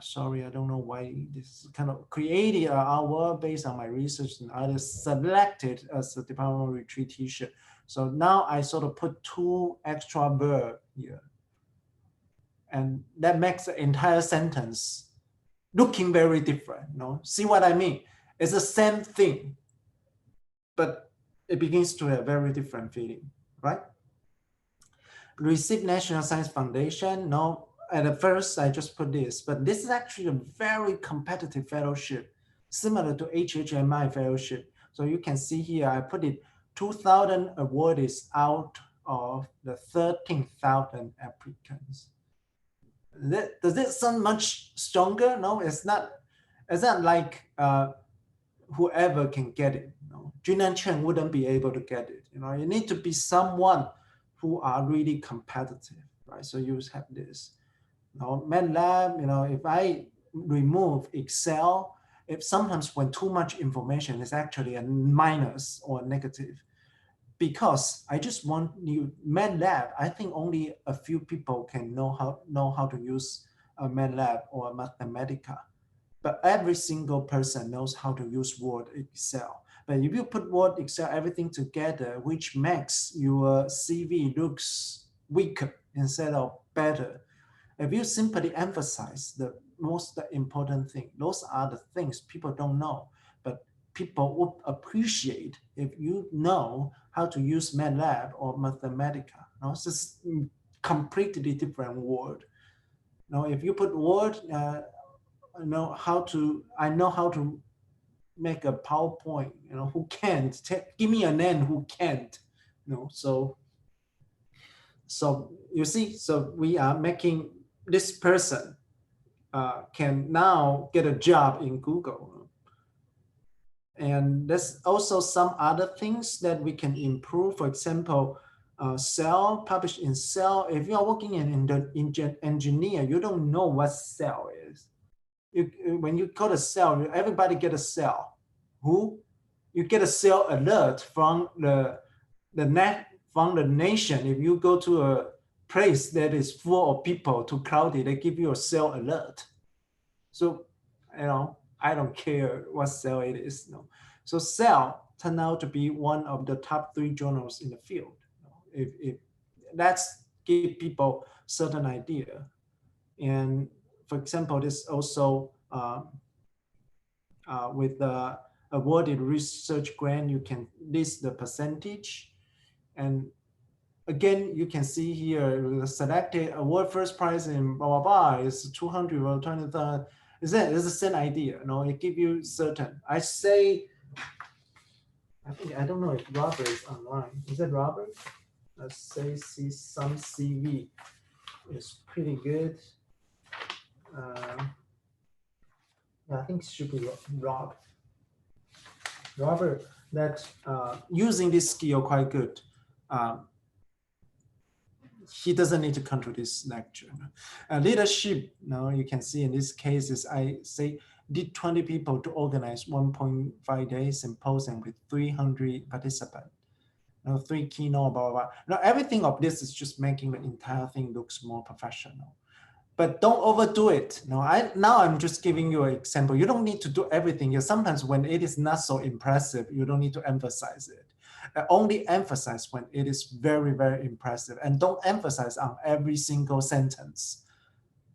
Sorry, I don't know why this kind of created an hour based on my research, and I just selected as a departmental retreat t-shirt. So now I sort of put 2 extra verbs here. And that makes the entire sentence looking very different. See what I mean? It's the same thing, but it begins to have a very different feeling, right? Receive National Science Foundation. At first I just put this, but this is actually a very competitive fellowship, similar to HHMI fellowship. So you can see here, I put it 2,000 awardees out of the 13,000 applicants. Does it sound much stronger? No, it's not. It's not like whoever can get it. Jun-An wouldn't be able to get it. You need to be someone who are really competitive, right? So you have this. MATLAB, if I remove Excel, if sometimes when too much information is actually a minus or negative, because I just want you, MATLAB, I think only a few people can know how to use a MATLAB or Mathematica. But every single person knows how to use Word, Excel. But if you put Word, Excel, everything together, which makes your CV looks weaker instead of better. If you simply emphasize the most important thing, those are the things people don't know, but people would appreciate if you know how to use MATLAB or Mathematica. It's just completely different word. If you put Word, I know how to make a PowerPoint. Who can't? Give me a name who can't. So you see, so we are making this person can now get a job in Google. And there's also some other things that we can improve. For example, Cell, published in Cell. If you are working in engineer, you don't know what Cell is. When you go to Cell, everybody get a Cell. Who? You get a Cell alert from the nation. If you go to a place that is full of people, too crowded, they give you a Cell alert. So, I don't care what Cell it is. So Cell turned out to be one of the top 3 journals in the field. If that's give people certain idea. And for example, this also with the awarded research grant, you can list the percentage. And again, you can see here the selected award first prize in blah, blah, blah is 200 or 20,000. It's the same idea, it gives you certain. I don't know if Robert is online. Is it Robert? Let's say see some CV. It's pretty good. I think it should be Robert, that using this skill quite good. He doesn't need to come to this lecture. Leadership, you can see in this case is I say did 20 people to organize 1.5 days symposium with 300 participants. 3 keynote, blah, blah, blah. Now, everything of this is just making the entire thing looks more professional. But don't overdo it. Now I'm just giving you an example. You don't need to do everything. Sometimes when it is not so impressive, you don't need to emphasize it. Only emphasize when it is very, very impressive, and don't emphasize on every single sentence.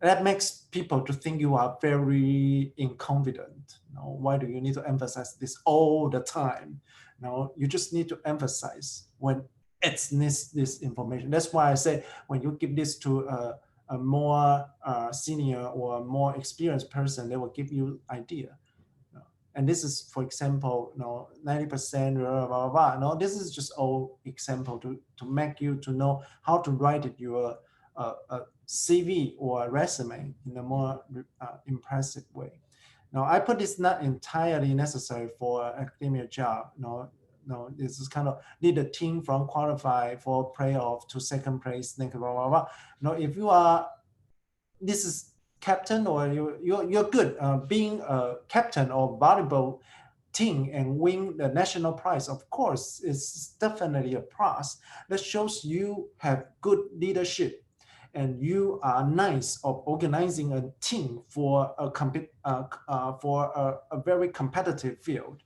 That makes people to think you are very inconfident. Why do you need to emphasize this all the time? You just need to emphasize when it needs this information. That's why I say when you give this to a more senior or more experienced person, they will give you idea. And this is, for example, 90%, blah, blah, blah. No, this is just all example to make you to know how to write it, your CV or resume in a more impressive way. Now, I put this not entirely necessary for academia job. No, this is kind of lead a team from qualify for playoff to second place, blah, blah, blah. Now, if you are, this is captain or you're good being a captain of volleyball team and win the national prize, of course, it's definitely a plus. That shows you have good leadership and you are nice of organizing a team for a very competitive field.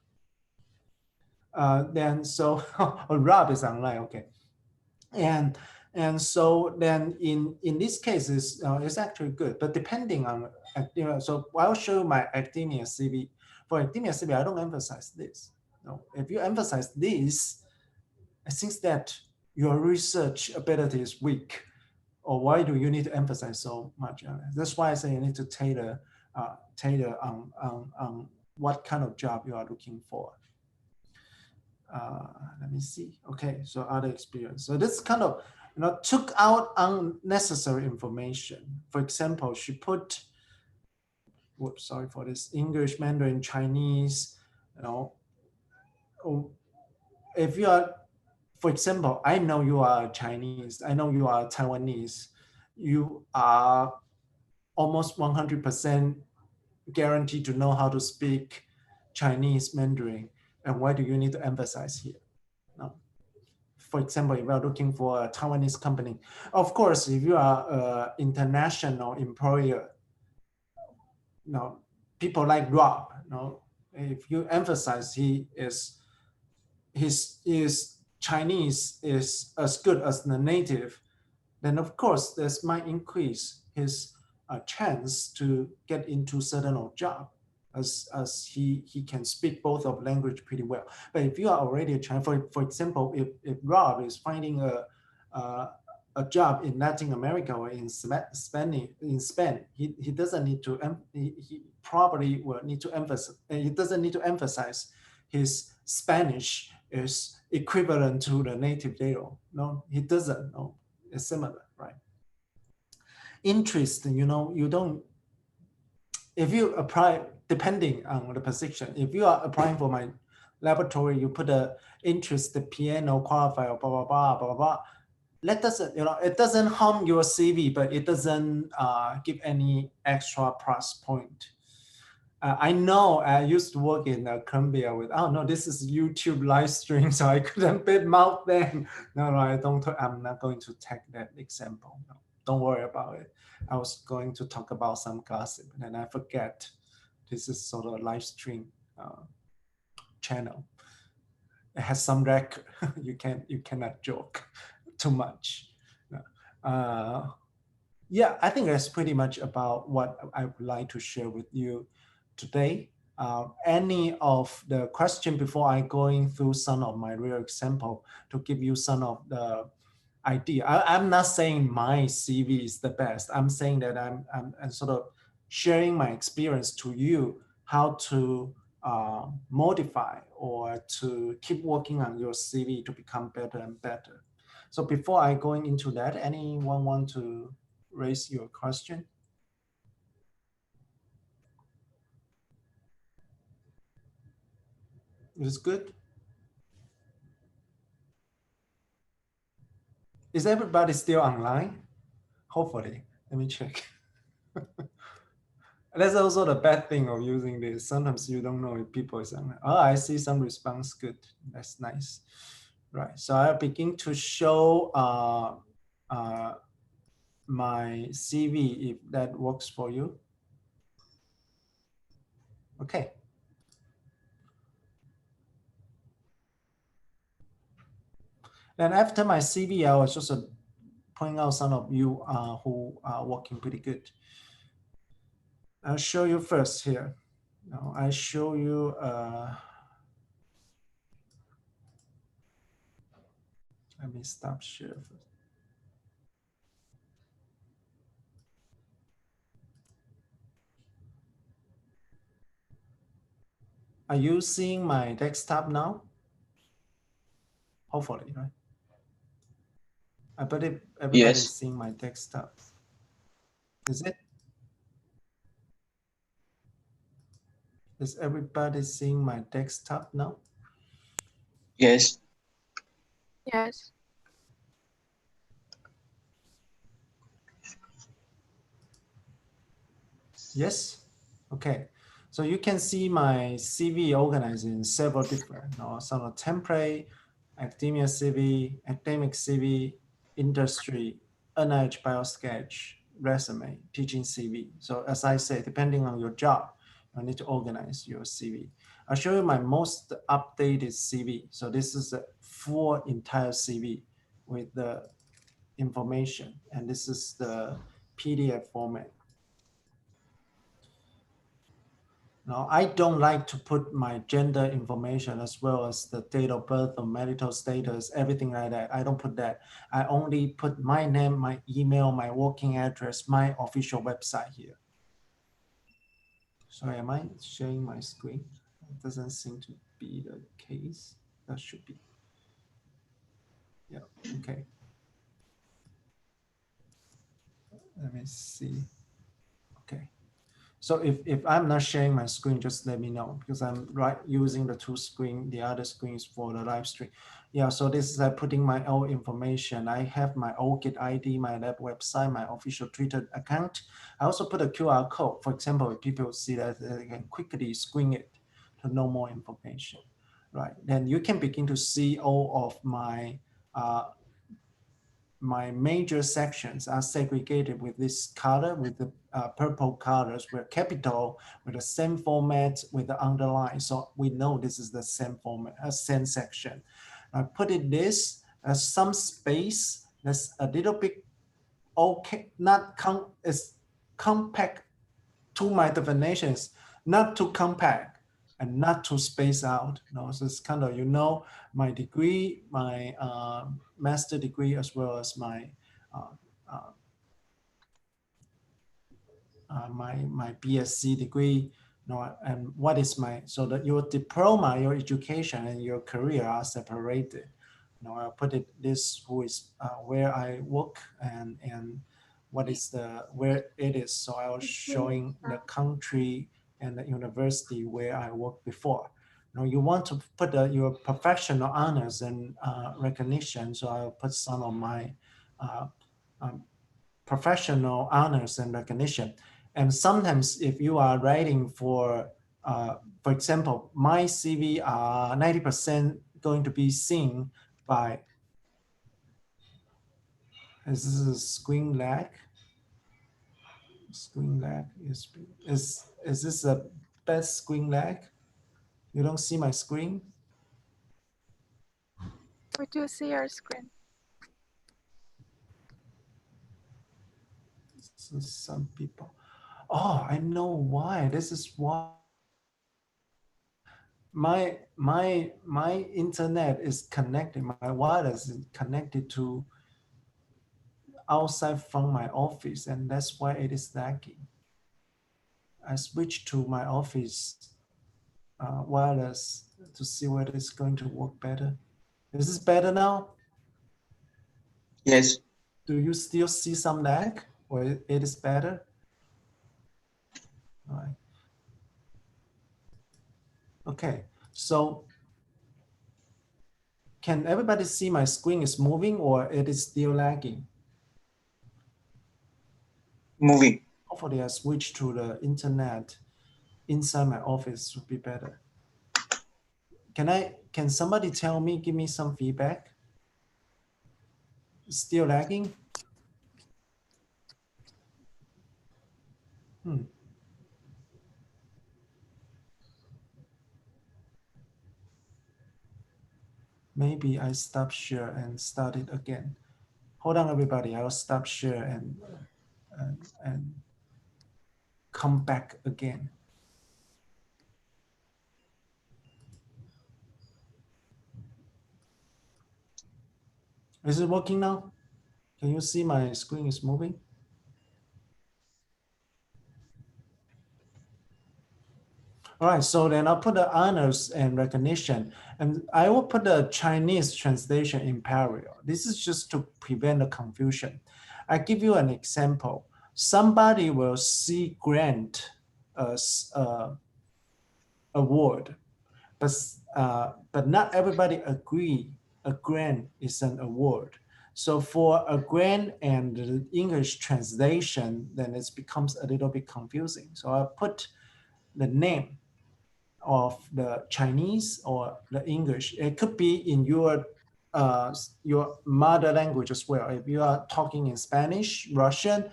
Then so Rob is online, okay. And so then in these cases, it's actually good, but depending on, so I'll show my academia CV. For academia CV, I don't emphasize this. If you emphasize this, I think that your research ability is weak, or why do you need to emphasize so much? That's why I say you need to tailor on what kind of job you are looking for. Let me see. Okay, so other experience. So this kind of took out unnecessary information. For example, she put, whoops, sorry for this, English, Mandarin, Chinese. If you are, for example, I know you are Chinese. I know you are Taiwanese. You are almost 100% guaranteed to know how to speak Chinese, Mandarin. And why do you need to emphasize here? No. For example, if you are looking for a Taiwanese company, of course, if you are an international employer, people like Rob, if you emphasize his Chinese is as good as the native, then of course this might increase his chance to get into certain job, as he can speak both of language pretty well. But if you are already a Chinese, for example, if Rob is finding a job in Latin America or in Spain, he doesn't need to, he probably will need to emphasize, he doesn't need to emphasize his Spanish is equivalent to the native level. No, he doesn't. No, it's similar, right? Interest, you don't, if you apply, depending on the position, if you are applying for my laboratory, you put a interest, the piano qualifier, blah, blah, blah, blah, blah. That doesn't, it doesn't harm your CV, but it doesn't give any extra plus point. I know I used to work in Colombia with, oh no, this is YouTube live stream, so I couldn't bit mouth them. No, I'm not going to take that example. No, don't worry about it. I was going to talk about some gossip and I forget this is sort of a live stream channel. It has some record. You cannot joke too much. Yeah, I think that's pretty much about what I would like to share with you today. any of the question before I going through some of my real example to give you some of the idea. I'm not saying my CV is the best. I'm saying that I'm sort of sharing my experience to you how to modify or to keep working on your CV to become better and better. So before I going into that, anyone want to raise your question? Is good? Is everybody still online? Hopefully. Let me check. That's also the bad thing of using this. Sometimes you don't know if people is online. Oh, I see some response. Good. That's nice. Right. So I begin to show my CV if that works for you. Okay. Then after my CV, I was just pointing out some of you who are working pretty good. I'll show you first here. Now I show you. Let me stop share first. Are you seeing my desktop now? Hopefully, right? I believe everybody is Yes. seeing my desktop. Is it? Is everybody seeing my desktop now? Yes. Yes. Yes? Okay. So you can see my CV organized in several different, some are template, academia CV, academic CV, industry, NIH BioSketch, resume, teaching CV. So as I say, depending on your job, you need to organize your CV. I'll show you my most updated CV. So this is a full entire CV with the information, and this is the PDF format. Now, I don't like to put my gender information as well as the date of birth or marital status, everything like that. I don't put that. I only put my name, my email, my working address, my official website here. Sorry, am I sharing my screen? It doesn't seem to be the case. That should be. Yeah, okay. Let me see. Okay. So if I'm not sharing my screen, just let me know because I'm using the two screen. The other screen is for the live stream. Yeah, so this is putting my own information. I have my OGIT ID, my lab website, my official Twitter account. I also put a QR code. For example, if people see that, they can quickly screen it to know more information, right? Then you can begin to see all of my my major sections are segregated with this color, with the purple colors, with capital, with the same format, with the underline. So we know this is the same format, same section. I put it this as some space that's a little bit okay, not is compact to my definitions, not too compact and not too spaced out. So it's kind of, my degree, my master degree, as well as my uh, uh, my BSc degree, and what is so that your diploma, your education, and your career are separated. I put it this who is where I work and what is where it is. So I was showing the country and the university where I worked before. You want to put your professional honors and recognition. So I'll put some of my professional honors and recognition. And sometimes if you are writing for example, my CV are 90% going to be seen by, is this a screen lag? Screen lag is this a best screen lag? You don't see my screen? We do see your screen. So some people, oh, I know why. This is why my internet is connected, my wireless is connected to outside from my office, and that's why it is lagging. I switched to my office wireless to see whether it's going to work better. Is this better now? Yes. Do you still see some lag, or it is better? All right. Okay, so can everybody see my screen is moving or it is still lagging? Moving. Hopefully I switch to the internet inside my office would be better. Can somebody tell me, give me some feedback? Still lagging? Maybe I stop share and start it again. Hold on, everybody. I'll stop share and come back again. Is it working now? Can you see my screen is moving? All right, so then I'll put the honors and recognition, and I will put the Chinese translation in parallel. This is just to prevent the confusion. I give you an example. Somebody will see grant as award, but not everybody agree a grant is an award. So for a grant and the English translation, then it becomes a little bit confusing. So I put the name of the Chinese or the English. It could be in your mother language as well. If you are talking in Spanish, Russian,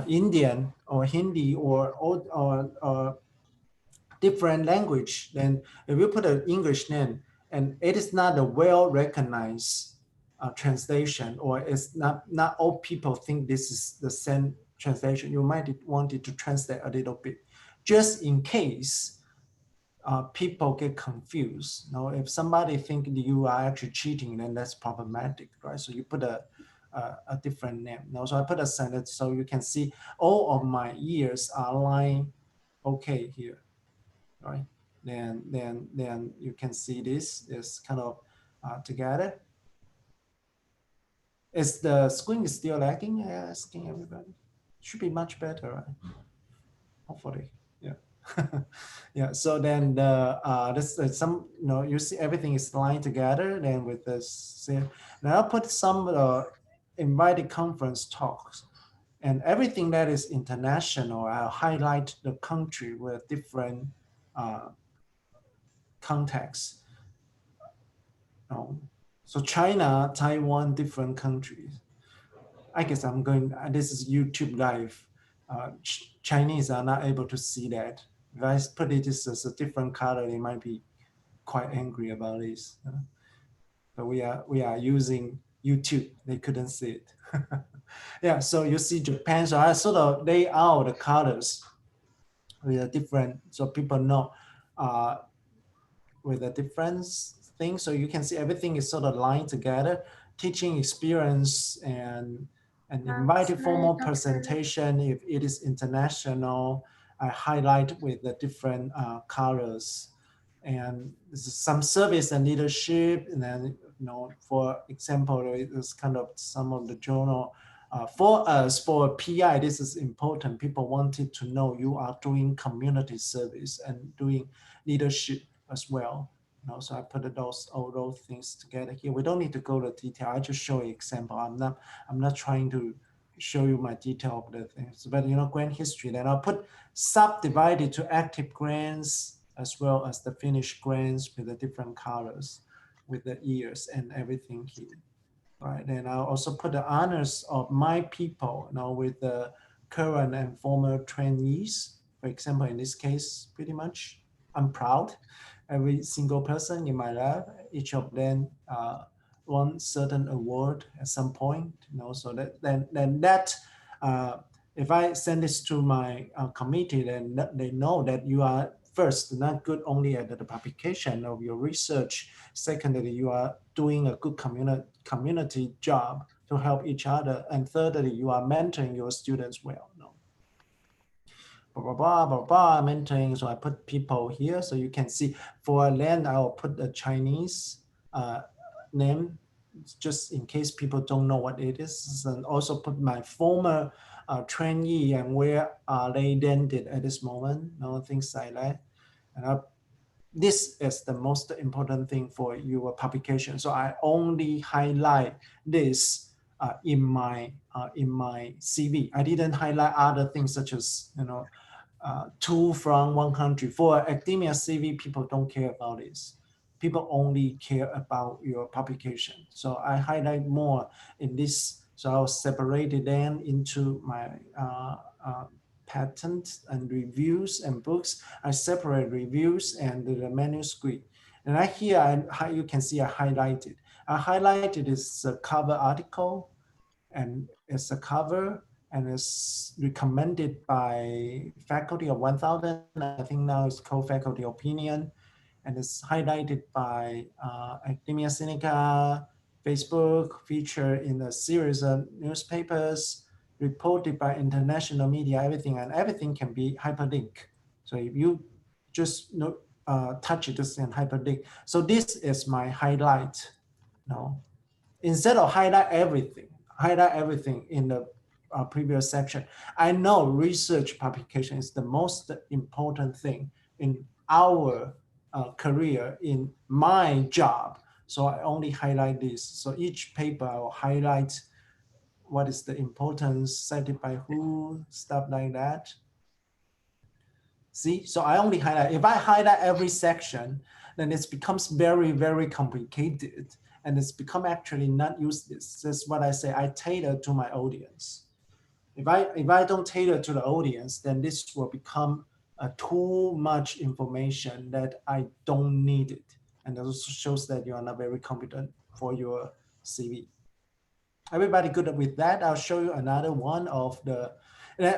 Indian, or Hindi, or different language, then if you put an English name and it is not a well-recognized translation, or it's not all people think this is the same translation, you might want it to translate a little bit, just in case people get confused. You know, if somebody think you are actually cheating, then that's problematic, right? So you put a different name. You know, so I put a sentence so you can see all of my ears are lying okay here, right? Then you can see this is kind of together. Is the screen is still lagging? Asking everybody. Should be much better, right? Hopefully, yeah. Yeah, so then this some, you know, you see everything is lying together. Then with this, now I'll put some invited conference talks, and everything that is international, I'll highlight the country with different contexts. So China, Taiwan, different countries. I guess I'm going, this is YouTube live. Chinese are not able to see that. If I put it as a different color, they might be quite angry about this. But we are using YouTube. They couldn't see it. Yeah, so you see Japan. So I sort of lay out the colors with a different, so people know with a different thing. So you can see everything is sort of lined together. Teaching experience and invited formal presentation. If it is international, I highlight with the different colors. And some service and leadership. And then, you know, for example, it's kind of some of the journal. For us, for PI, this is important. People wanted to know you are doing community service and doing leadership as well. You know, so I put all those things together here. We don't need to go to detail. I just show an example. I'm not trying to show you my detail of the things, but you know, grant history. Then I'll put subdivided to active grants as well as the finished grants with the different colors, with the years and everything here. Right, and I'll also put the honors of my people, you know, with the current and former trainees. For example, in this case, pretty much, I'm proud. Every single person in my lab, each of them won certain award at some point, you know. So that then that if I send this to my committee, then they know that you are first, not good only at the publication of your research. Secondly, you are doing a good community job to help each other. And thirdly, you are mentoring your students well. No? Blah, blah, blah, blah, blah, mentoring. So I put people here so you can see. For land, I'll put a Chinese name just in case people don't know what it is. And also put my former trainee and where are they landed at this moment, things like that. And this is the most important thing for your publication. So I only highlight this in my CV. I didn't highlight other things such as 2 from 1 country. For academia CV, people don't care about this. People only care about your publication. So I highlight more in this. So I'll separate it then into my patents and reviews and books. I separate reviews and the manuscript. And you can see I highlighted. I highlighted is a cover article, and it's a cover, and it's recommended by faculty of 1,000. I think now it's co-faculty opinion. And it's highlighted by Academia Sinica, Facebook, featured in a series of newspapers, reported by international media, everything can be hyperlinked. So if you just touch this and hyperlink. So this is my highlight. Instead of highlight everything in the previous section. I know research publication is the most important thing in our career, in my job. So I only highlight this. So each paper I will highlight what is the importance, cited by who, stuff like that. See, so I only highlight. If I highlight every section, then it becomes very, very complicated, and it's become actually not useless. That's what I say. I tailor to my audience. If I don't tailor to the audience, then this will become too much information that I don't need it, and it also shows that you are not very competent for your CV. Everybody good with that? I'll show you another one of the.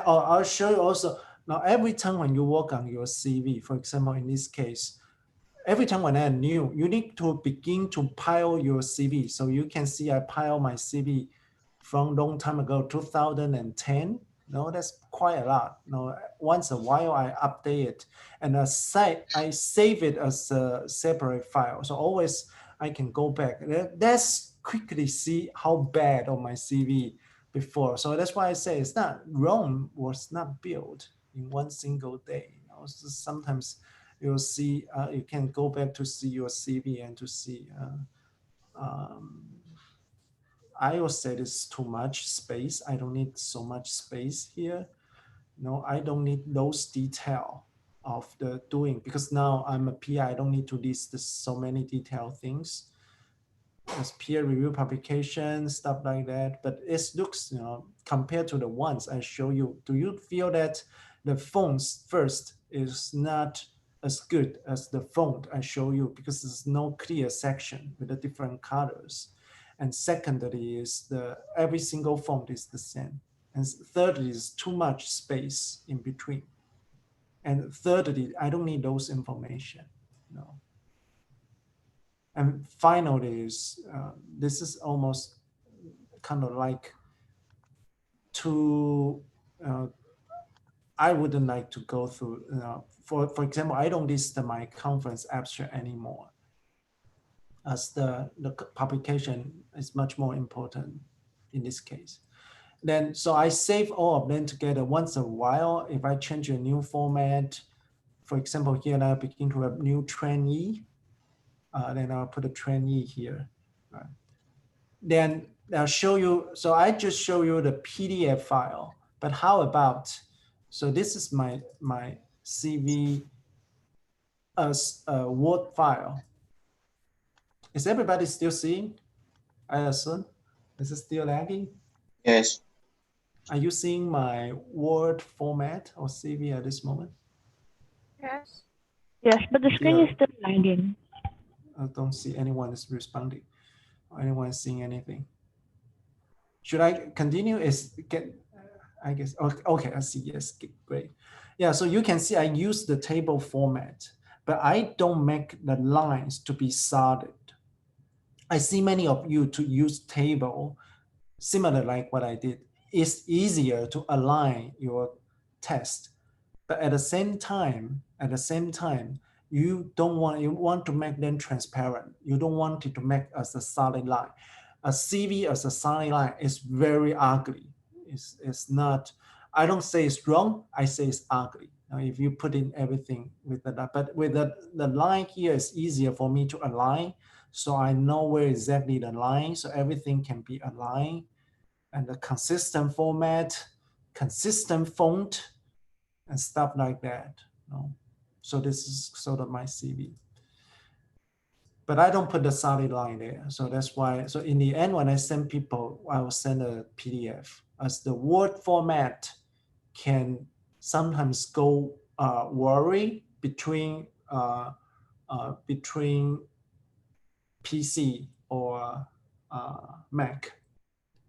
I'll show you also. Now, every time when you work on your CV, for example, in this case, every time when I'm new, you need to begin to pile your CV. So you can see I pile my CV from long time ago, 2010. No, that's quite a lot. No, once a while I update it, and I save it as a separate file. So always I can go back. Let's quickly see how bad on my CV before. So that's why I say it's not, Rome was not built in one single day. So sometimes you'll see, you can go back to see your CV and to see, I will say this too much space. I don't need so much space here. No, I don't need those detail of the doing, because now I'm a PI, I don't need to list so many detailed things. As peer review publication, stuff like that. But it looks, compared to the ones I show you, do you feel that the fonts first is not as good as the font I show you, because there's no clear section with the different colors? And secondly is every single font is the same. And thirdly is too much space in between. And thirdly, I don't need those information. And finally is, this is almost kind of like I wouldn't like to go through, for example, I don't list my conference abstract anymore, as the publication is much more important in this case. Then, so I save all of them together. Once a while, if I change a new format, for example, here I begin to have new trainee, then I'll put a trainee here. Right. Then I'll show you, so I just show you the PDF file, but how about, so this is my CV as a Word file. Is everybody still seeing? I assume. Is it still lagging? Yes. Are you seeing my Word format or CV at this moment? Yes. Yes, but the screen is still lagging. I don't see anyone is responding or anyone is seeing anything. Should I continue? I guess, okay, I see, yes, great. Yeah, so you can see I use the table format, but I don't make the lines to be solid. I see many of you to use table, similar like what I did. It's easier to align your text, but at the same time, you want to make them transparent. You don't want it to make as a solid line. A CV as a solid line is very ugly. It's not, I don't say it's wrong, I say it's ugly. Now, if you put in everything with the, but with the line here, it's easier for me to align. So I know where exactly the line, so everything can be aligned, and the consistent format, consistent font, and stuff like that. No? So this is sort of my CV. But I don't put the solid line there. So that's why, so in the end, when I send people, I will send a PDF. As the Word format can sometimes go worry between PC or Mac,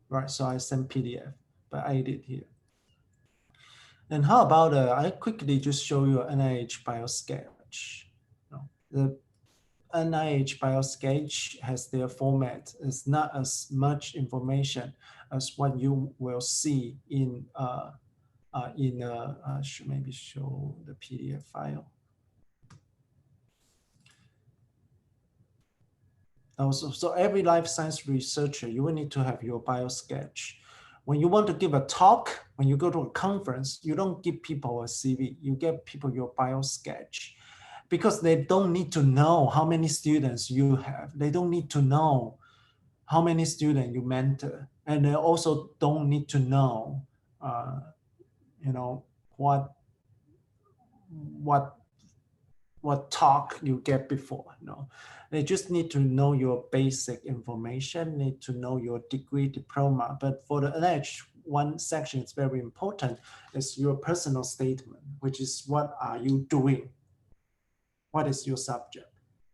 right? So I send PDF, but I did here. And how about, I quickly just show you an NIH BioSketch. The NIH BioSketch has their format. It's not as much information as what you will see in should maybe show the PDF file. Also, so every life science researcher, you will need to have your BioSketch. When you want to give a talk, when you go to a conference, you don't give people a CV, you give people your BioSketch, because they don't need to know how many students you have. They don't need to know how many students you mentor. And they also don't need to know, what talk you get before. No, they just need to know your basic information, need to know your degree, diploma. But for the NIH, one section is very important, is your personal statement, which is what are you doing? What is your subject?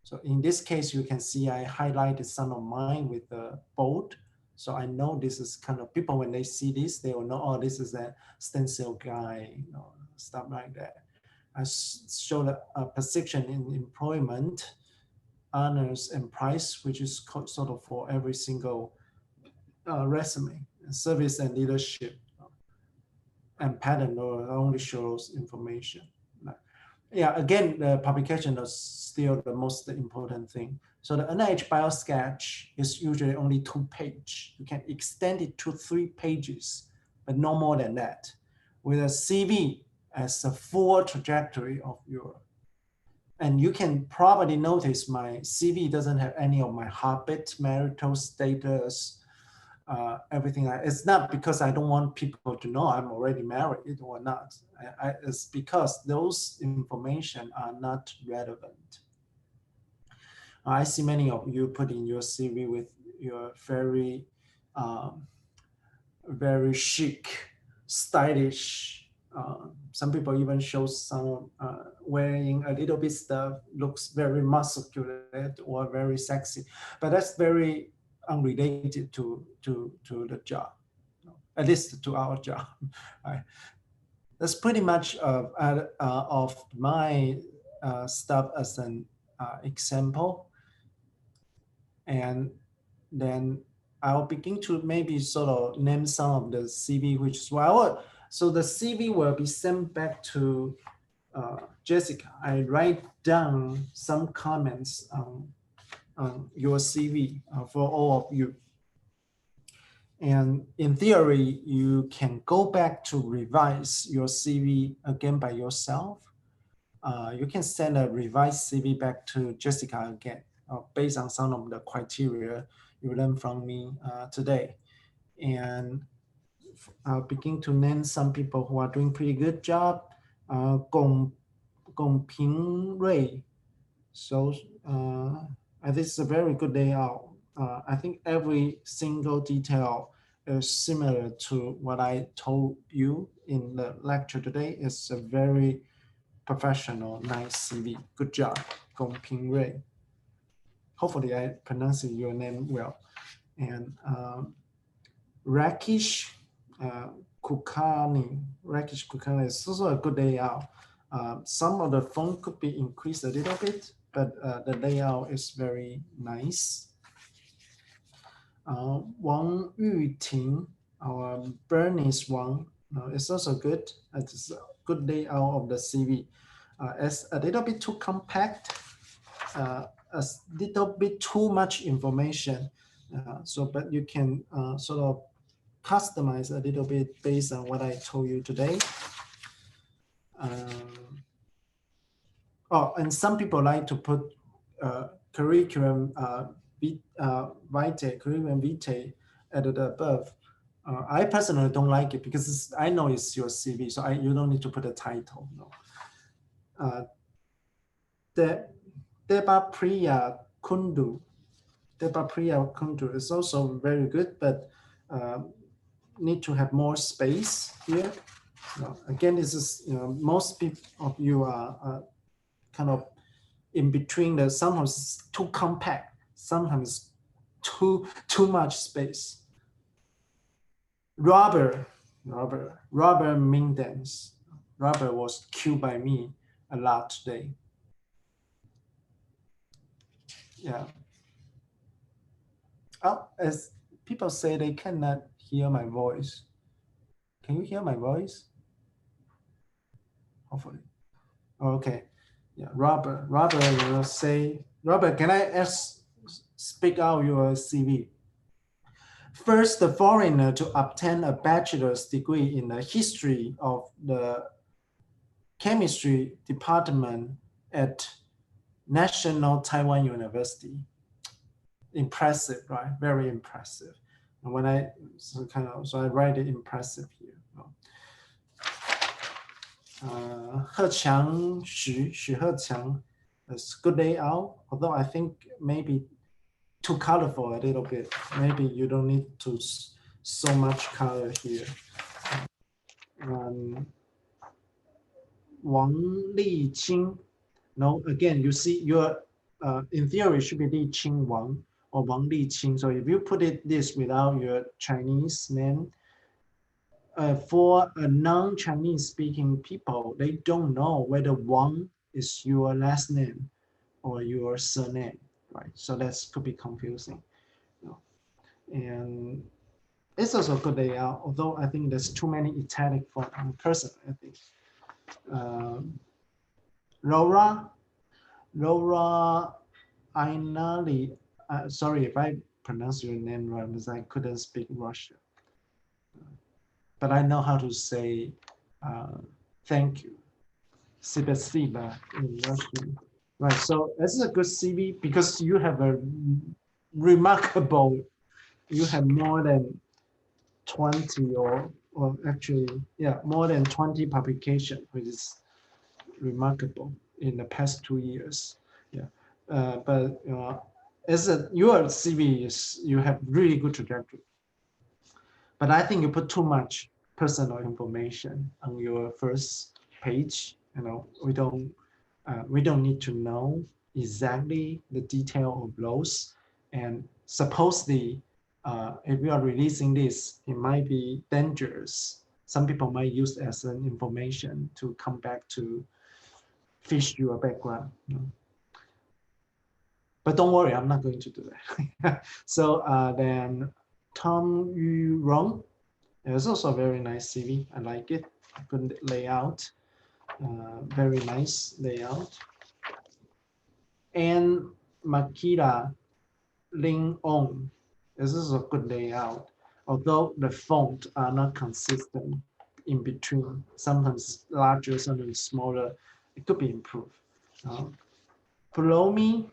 So in this case, you can see I highlighted some of mine with the bold. So I know this is kind of, people when they see this, they will know, oh, this is a stem cell guy, stuff like that. I showed a position in employment, honors, and price, which is sort of for every single resume. Service and leadership, and pattern only shows information. Yeah, again, the publication is still the most important thing. So the NIH BioSketch is usually only 2 pages. You can extend it to 3 pages, but no more than that. With a CV as a full trajectory of your, and you can probably notice my CV doesn't have any of my habit, marital status, everything. It's not because I don't want people to know I'm already married or not. It's because those information are not relevant. I see many of you put in your CV with your very chic, stylish. Some people even show some wearing a little bit stuff, looks very muscular or very sexy, but that's very unrelated to the job, at least to our job. Right? That's pretty much of my stuff as an example, and then I'll begin to maybe sort of name some of the CV, which is well. So the CV will be sent back to Jessica. I write down some comments on your CV for all of you. And in theory, you can go back to revise your CV again by yourself. You can send a revised CV back to Jessica again, based on some of the criteria you learned from me today. And I'll begin to name some people who are doing pretty good job. Gong Ping Rui. So this is a very good layout. I think every single detail is similar to what I told you in the lecture today. It's a very professional, nice CV. Good job, Gong Ping Rui. Hopefully I pronounced your name well. And Rakesh Kukani, Rakesh Kukani is also a good layout. Some of the font could be increased a little bit, but the layout is very nice. Wang Yuting, our Bernice Wang, is also good. It's a good layout of the CV. It's a little bit too compact, a little bit too much information. But you can sort of customize a little bit based on what I told you today. And some people like to put curriculum vitae, curriculum vitae at the above. I personally don't like it because I know it's your CV, so you don't need to put a title. No. Deba Priya Kundu is also very good, but need to have more space here. Again, this is most people of you are kind of in between. The sometimes too compact, sometimes too much space. Robert Mindens. Robert was killed by me a lot today. Yeah. Oh, as people say, they cannot hear my voice. Can you hear my voice? Hopefully. Okay. Yeah, Robert will say, Robert, can I speak out your CV? First, the foreigner to obtain a bachelor's degree in the history of the chemistry department at National Taiwan University. Impressive, right? Very impressive. And when I so I write it impressive here. He Qiang, Xu Heqiang is good layout, although I think maybe too colorful a little bit. Maybe you don't need to so much color here. Wang Liqing. No, again, you see your in theory should be Liqing Wang or Wang Liqing. So if you put it this without your Chinese name, for a non-Chinese speaking people, they don't know whether Wang is your last name or your surname, right? So that could be confusing. And it's also a good layout, although I think there's too many italic for one person, I think. Laura Ainali, sorry if I pronounce your name wrong because I couldn't speak Russian. But I know how to say thank you. Spasiba in Russian. Right, so this is a good CV because you have a remarkable, you have more than 20 or actually, yeah, more than 20 publications, which is remarkable in the past 2 years. Yeah, but your CV is, you have really good trajectory. But I think you put too much personal information on your first page. We don't need to know exactly the detail of those. And supposedly, if you are releasing this, it might be dangerous. Some people might use as an information to come back to fish your background. But don't worry, I'm not going to do that. So then Tom Yu Rong. It's also a very nice CV. I like it. Good layout. Very nice layout. And Makita Ling On. This is a good layout. Although the font are not consistent in between, sometimes larger, sometimes smaller, it could be improved. Pulomi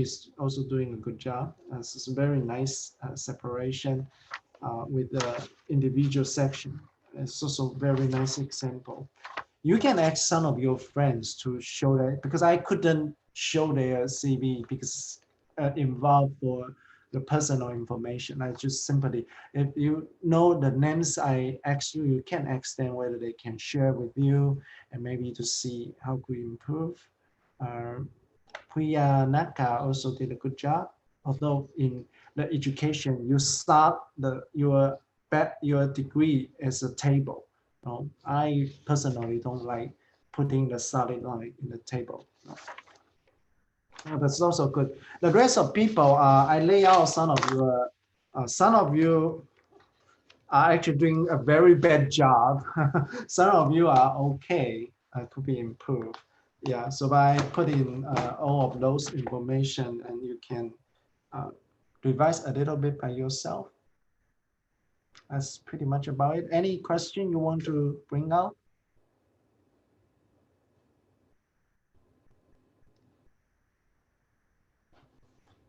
is also doing a good job. This is a very nice separation with the individual section. It's also a very nice example. You can ask some of your friends to show that, because I couldn't show their CV because involved for the personal information. I just simply, if you know the names I asked you, you can ask them whether they can share with you and maybe to see how could you improve. Priya Naka also did a good job, although in the education, you start your your degree as a table. No, I personally don't like putting the solid line in the table. No. That's also good. The rest of people, I lay out some of you are actually doing a very bad job. Some of you are okay, could be improved. Yeah, so by putting all of those information, and you can revise a little bit by yourself. That's pretty much about it. Any question you want to bring out?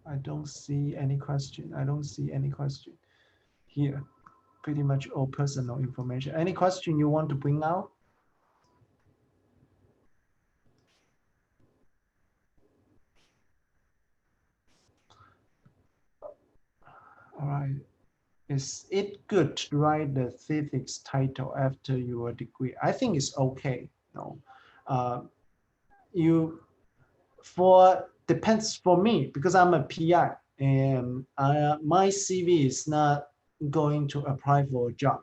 I don't see any question. I don't see any question here. Pretty much all personal information. Any question you want to bring out? All right. Is it good to write the thesis title after your degree? I think it's okay. No, depends for me because I'm a PI and my CV is not going to apply for a job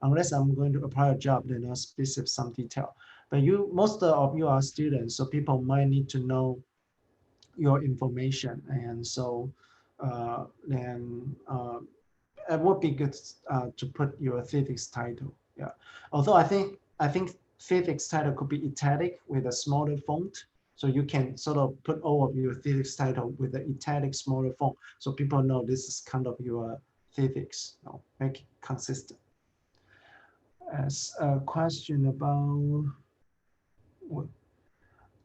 unless I'm going to apply a job. Then I'll specify some detail. But most of you are students, so people might need to know your information, and so then. It would be good to put your thesis title. Yeah, although I think thesis title could be italic with a smaller font, so you can sort of put all of your thesis title with the italic smaller font, so people know this is kind of your thesis. Make it consistent. As a question about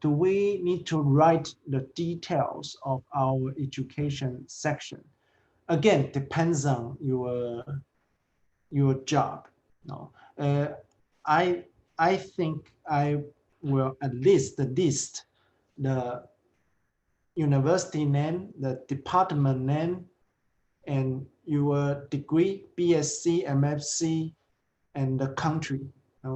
do we need to write the details of our education section? Again, depends on your job. No, I think I will at least list the university name, the department name, and your degree, BSc, MFC, and the country.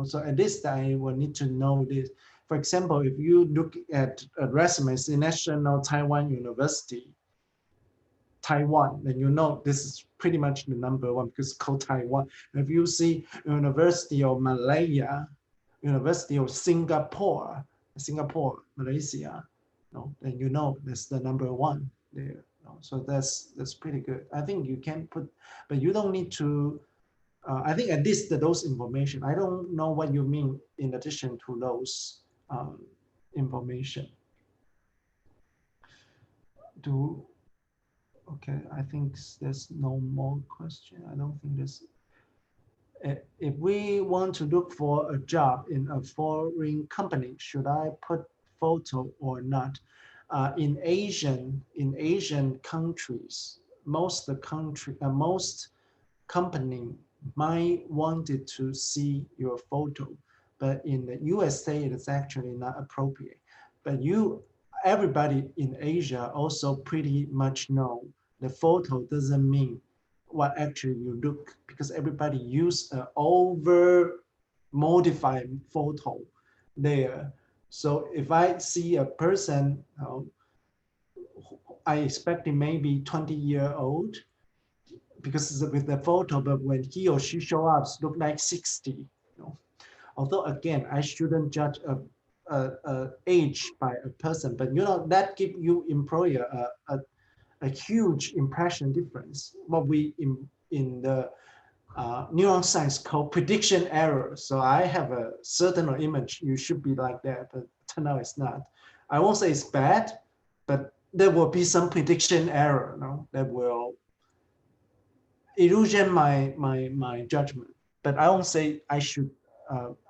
So at least I will need to know this. For example, if you look at a resume, it's National Taiwan University, Taiwan, then you know this is pretty much the number one because it's called Taiwan. If you see University of Malaya, University of Singapore, Malaysia, then you know that's the number one there. So that's pretty good. I think you can put, but you don't need to. I think at least those information. I don't know what you mean in addition to those information. Okay, I think there's no more question. I don't think there's. If we want to look for a job in a foreign company, should I put photo or not? In Asian countries, most company might wanted to see your photo, but in the USA it is actually not appropriate. But everybody in Asia also pretty much know the photo doesn't mean what actually you look, because everybody use an over modified photo there. So if I see a person, I expect he may be 20-year-old because with the photo, but when he or she show up, look like 60. Although again, I shouldn't judge a age by a person, but that give you employer a huge impression difference. What we in the neuroscience called prediction error. So I have a certain image, you should be like that, but turn out it's not. I won't say it's bad, but there will be some prediction error, that will illusion my judgment. But I won't say I should.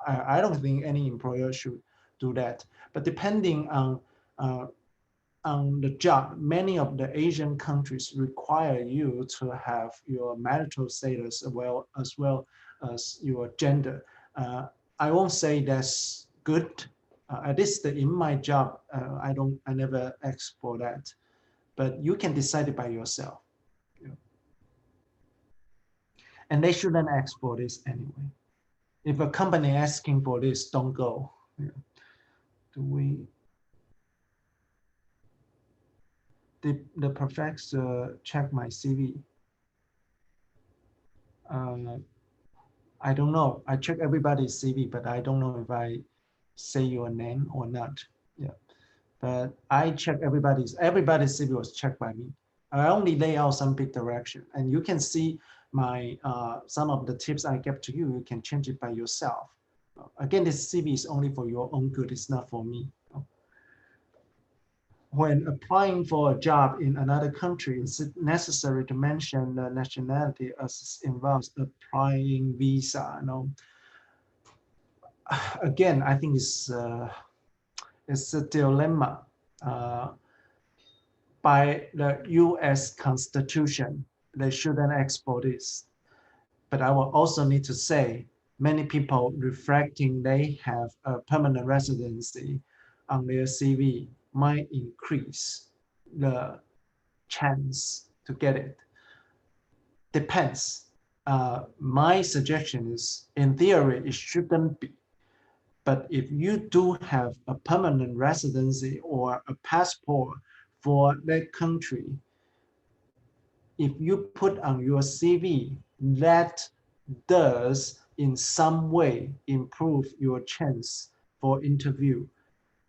I don't think any employer should do that. But depending on the job, many of the Asian countries require you to have your marital status as well as your gender. I won't say that's good. At least in my job, I never ask for that. But you can decide it by yourself. And they shouldn't ask for this anyway. If a company asking for this, don't go. Did the professor check my CV? I don't know. I check everybody's CV, but I don't know if I say your name or not. Yeah, but I check everybody's CV was checked by me. I only lay out some big direction, and you can see my some of the tips I gave to you. You can change it by yourself. Again, this CV is only for your own good. It's not for me. When applying for a job in another country, is it necessary to mention the nationality as it involves applying visa? No. Again, I think it's a dilemma. By the U.S. Constitution, they shouldn't export this. But I will also need to say, many people reflecting they have a permanent residency on their CV might increase the chance to get it. Depends. My suggestion is, in theory, it shouldn't be. But if you do have a permanent residency or a passport for that country, if you put on your CV, that does in some way improve your chance for interview.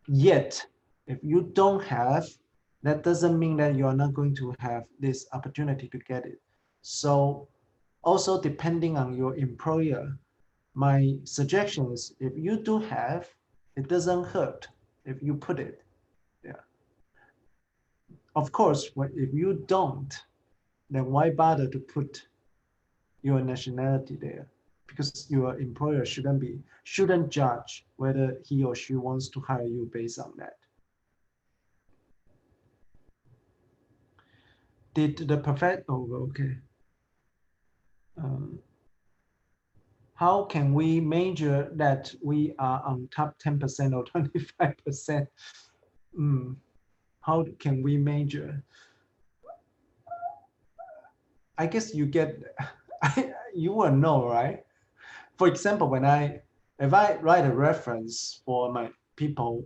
Yet, if you don't have, that doesn't mean that you're not going to have this opportunity to get it. So also depending on your employer, my suggestion is if you do have, it doesn't hurt if you put it. Yeah. Of course, if you don't, then why bother to put your nationality there? Because your employer shouldn't judge whether he or she wants to hire you based on that. Did the perfect, oh, okay. How can we measure that we are on top 10% or 25%? How can we measure? I guess you get, you will know, right? For example, if I write a reference for my people,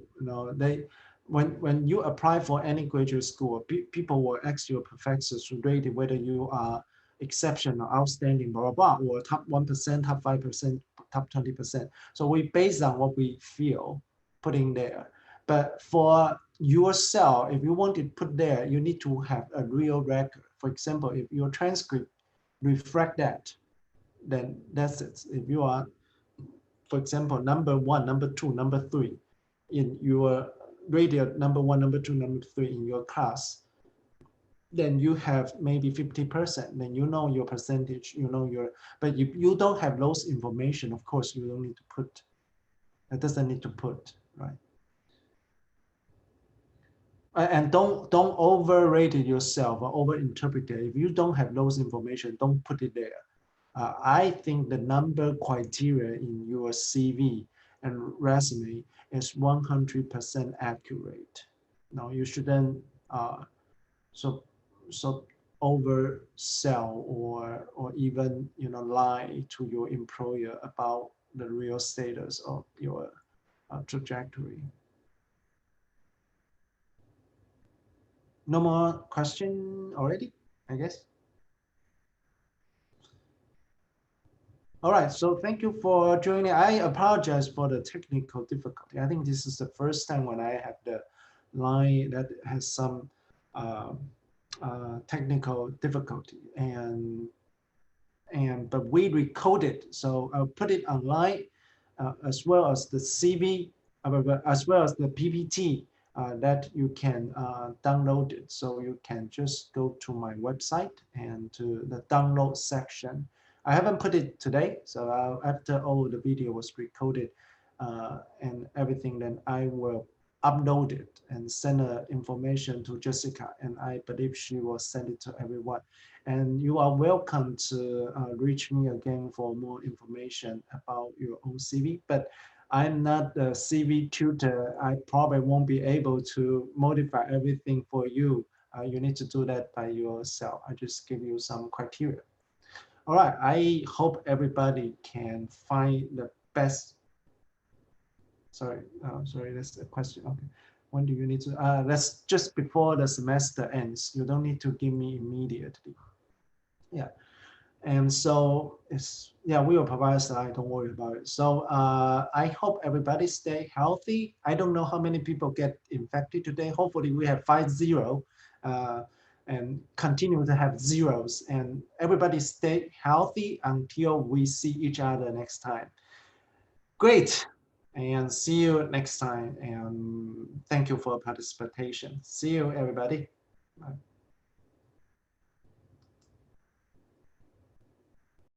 when you apply for any graduate school, people will ask your professors to rate it whether you are exceptional, outstanding, blah, blah, blah, or top 1%, top 5%, top 20%. So we based on what we feel putting there. But for yourself, if you want to put there, you need to have a real record. For example, if your transcript reflect that, then that's it. If you are, for example, number 1, number 2, number 3 in your rated number 1, number 2, number 3 in your class, then you have maybe 50%. Then you know your percentage, you know your, but if you don't have those information, of course, you don't need to put, it doesn't need to put, right? And don't overrate it yourself or overinterpret it. If you don't have those information, don't put it there. I think the number criteria in your CV and resume is 100% accurate. Now you shouldn't so oversell or even lie to your employer about the real status of your trajectory. No more question already, I guess. All right, so thank you for joining. I apologize for the technical difficulty. I think this is the first time when I have the line that has some technical difficulty, but we recorded, so I'll put it online as well as the CV, as well as the PPT that you can download it. So you can just go to my website and to the download section. I haven't put it today, so after all the video was recorded and everything, then I will upload it and send information to Jessica, and I believe she will send it to everyone. And you are welcome to reach me again for more information about your own CV, but I'm not a CV tutor. I probably won't be able to modify everything for you. You need to do that by yourself. I just give you some criteria. All right, I hope everybody can find the best. Sorry, that's a question. Okay, when do you need to? That's just before the semester ends. You don't need to give me immediately. Yeah, and so it's Yeah, we will provide a slide. Don't worry about it. So I hope everybody stay healthy. I don't know how many people get infected today. Hopefully we have 5-0 and continue to have zeros. And everybody stay healthy until we see each other next time. Great. And see you next time. And thank you for participation. See you, everybody. Bye.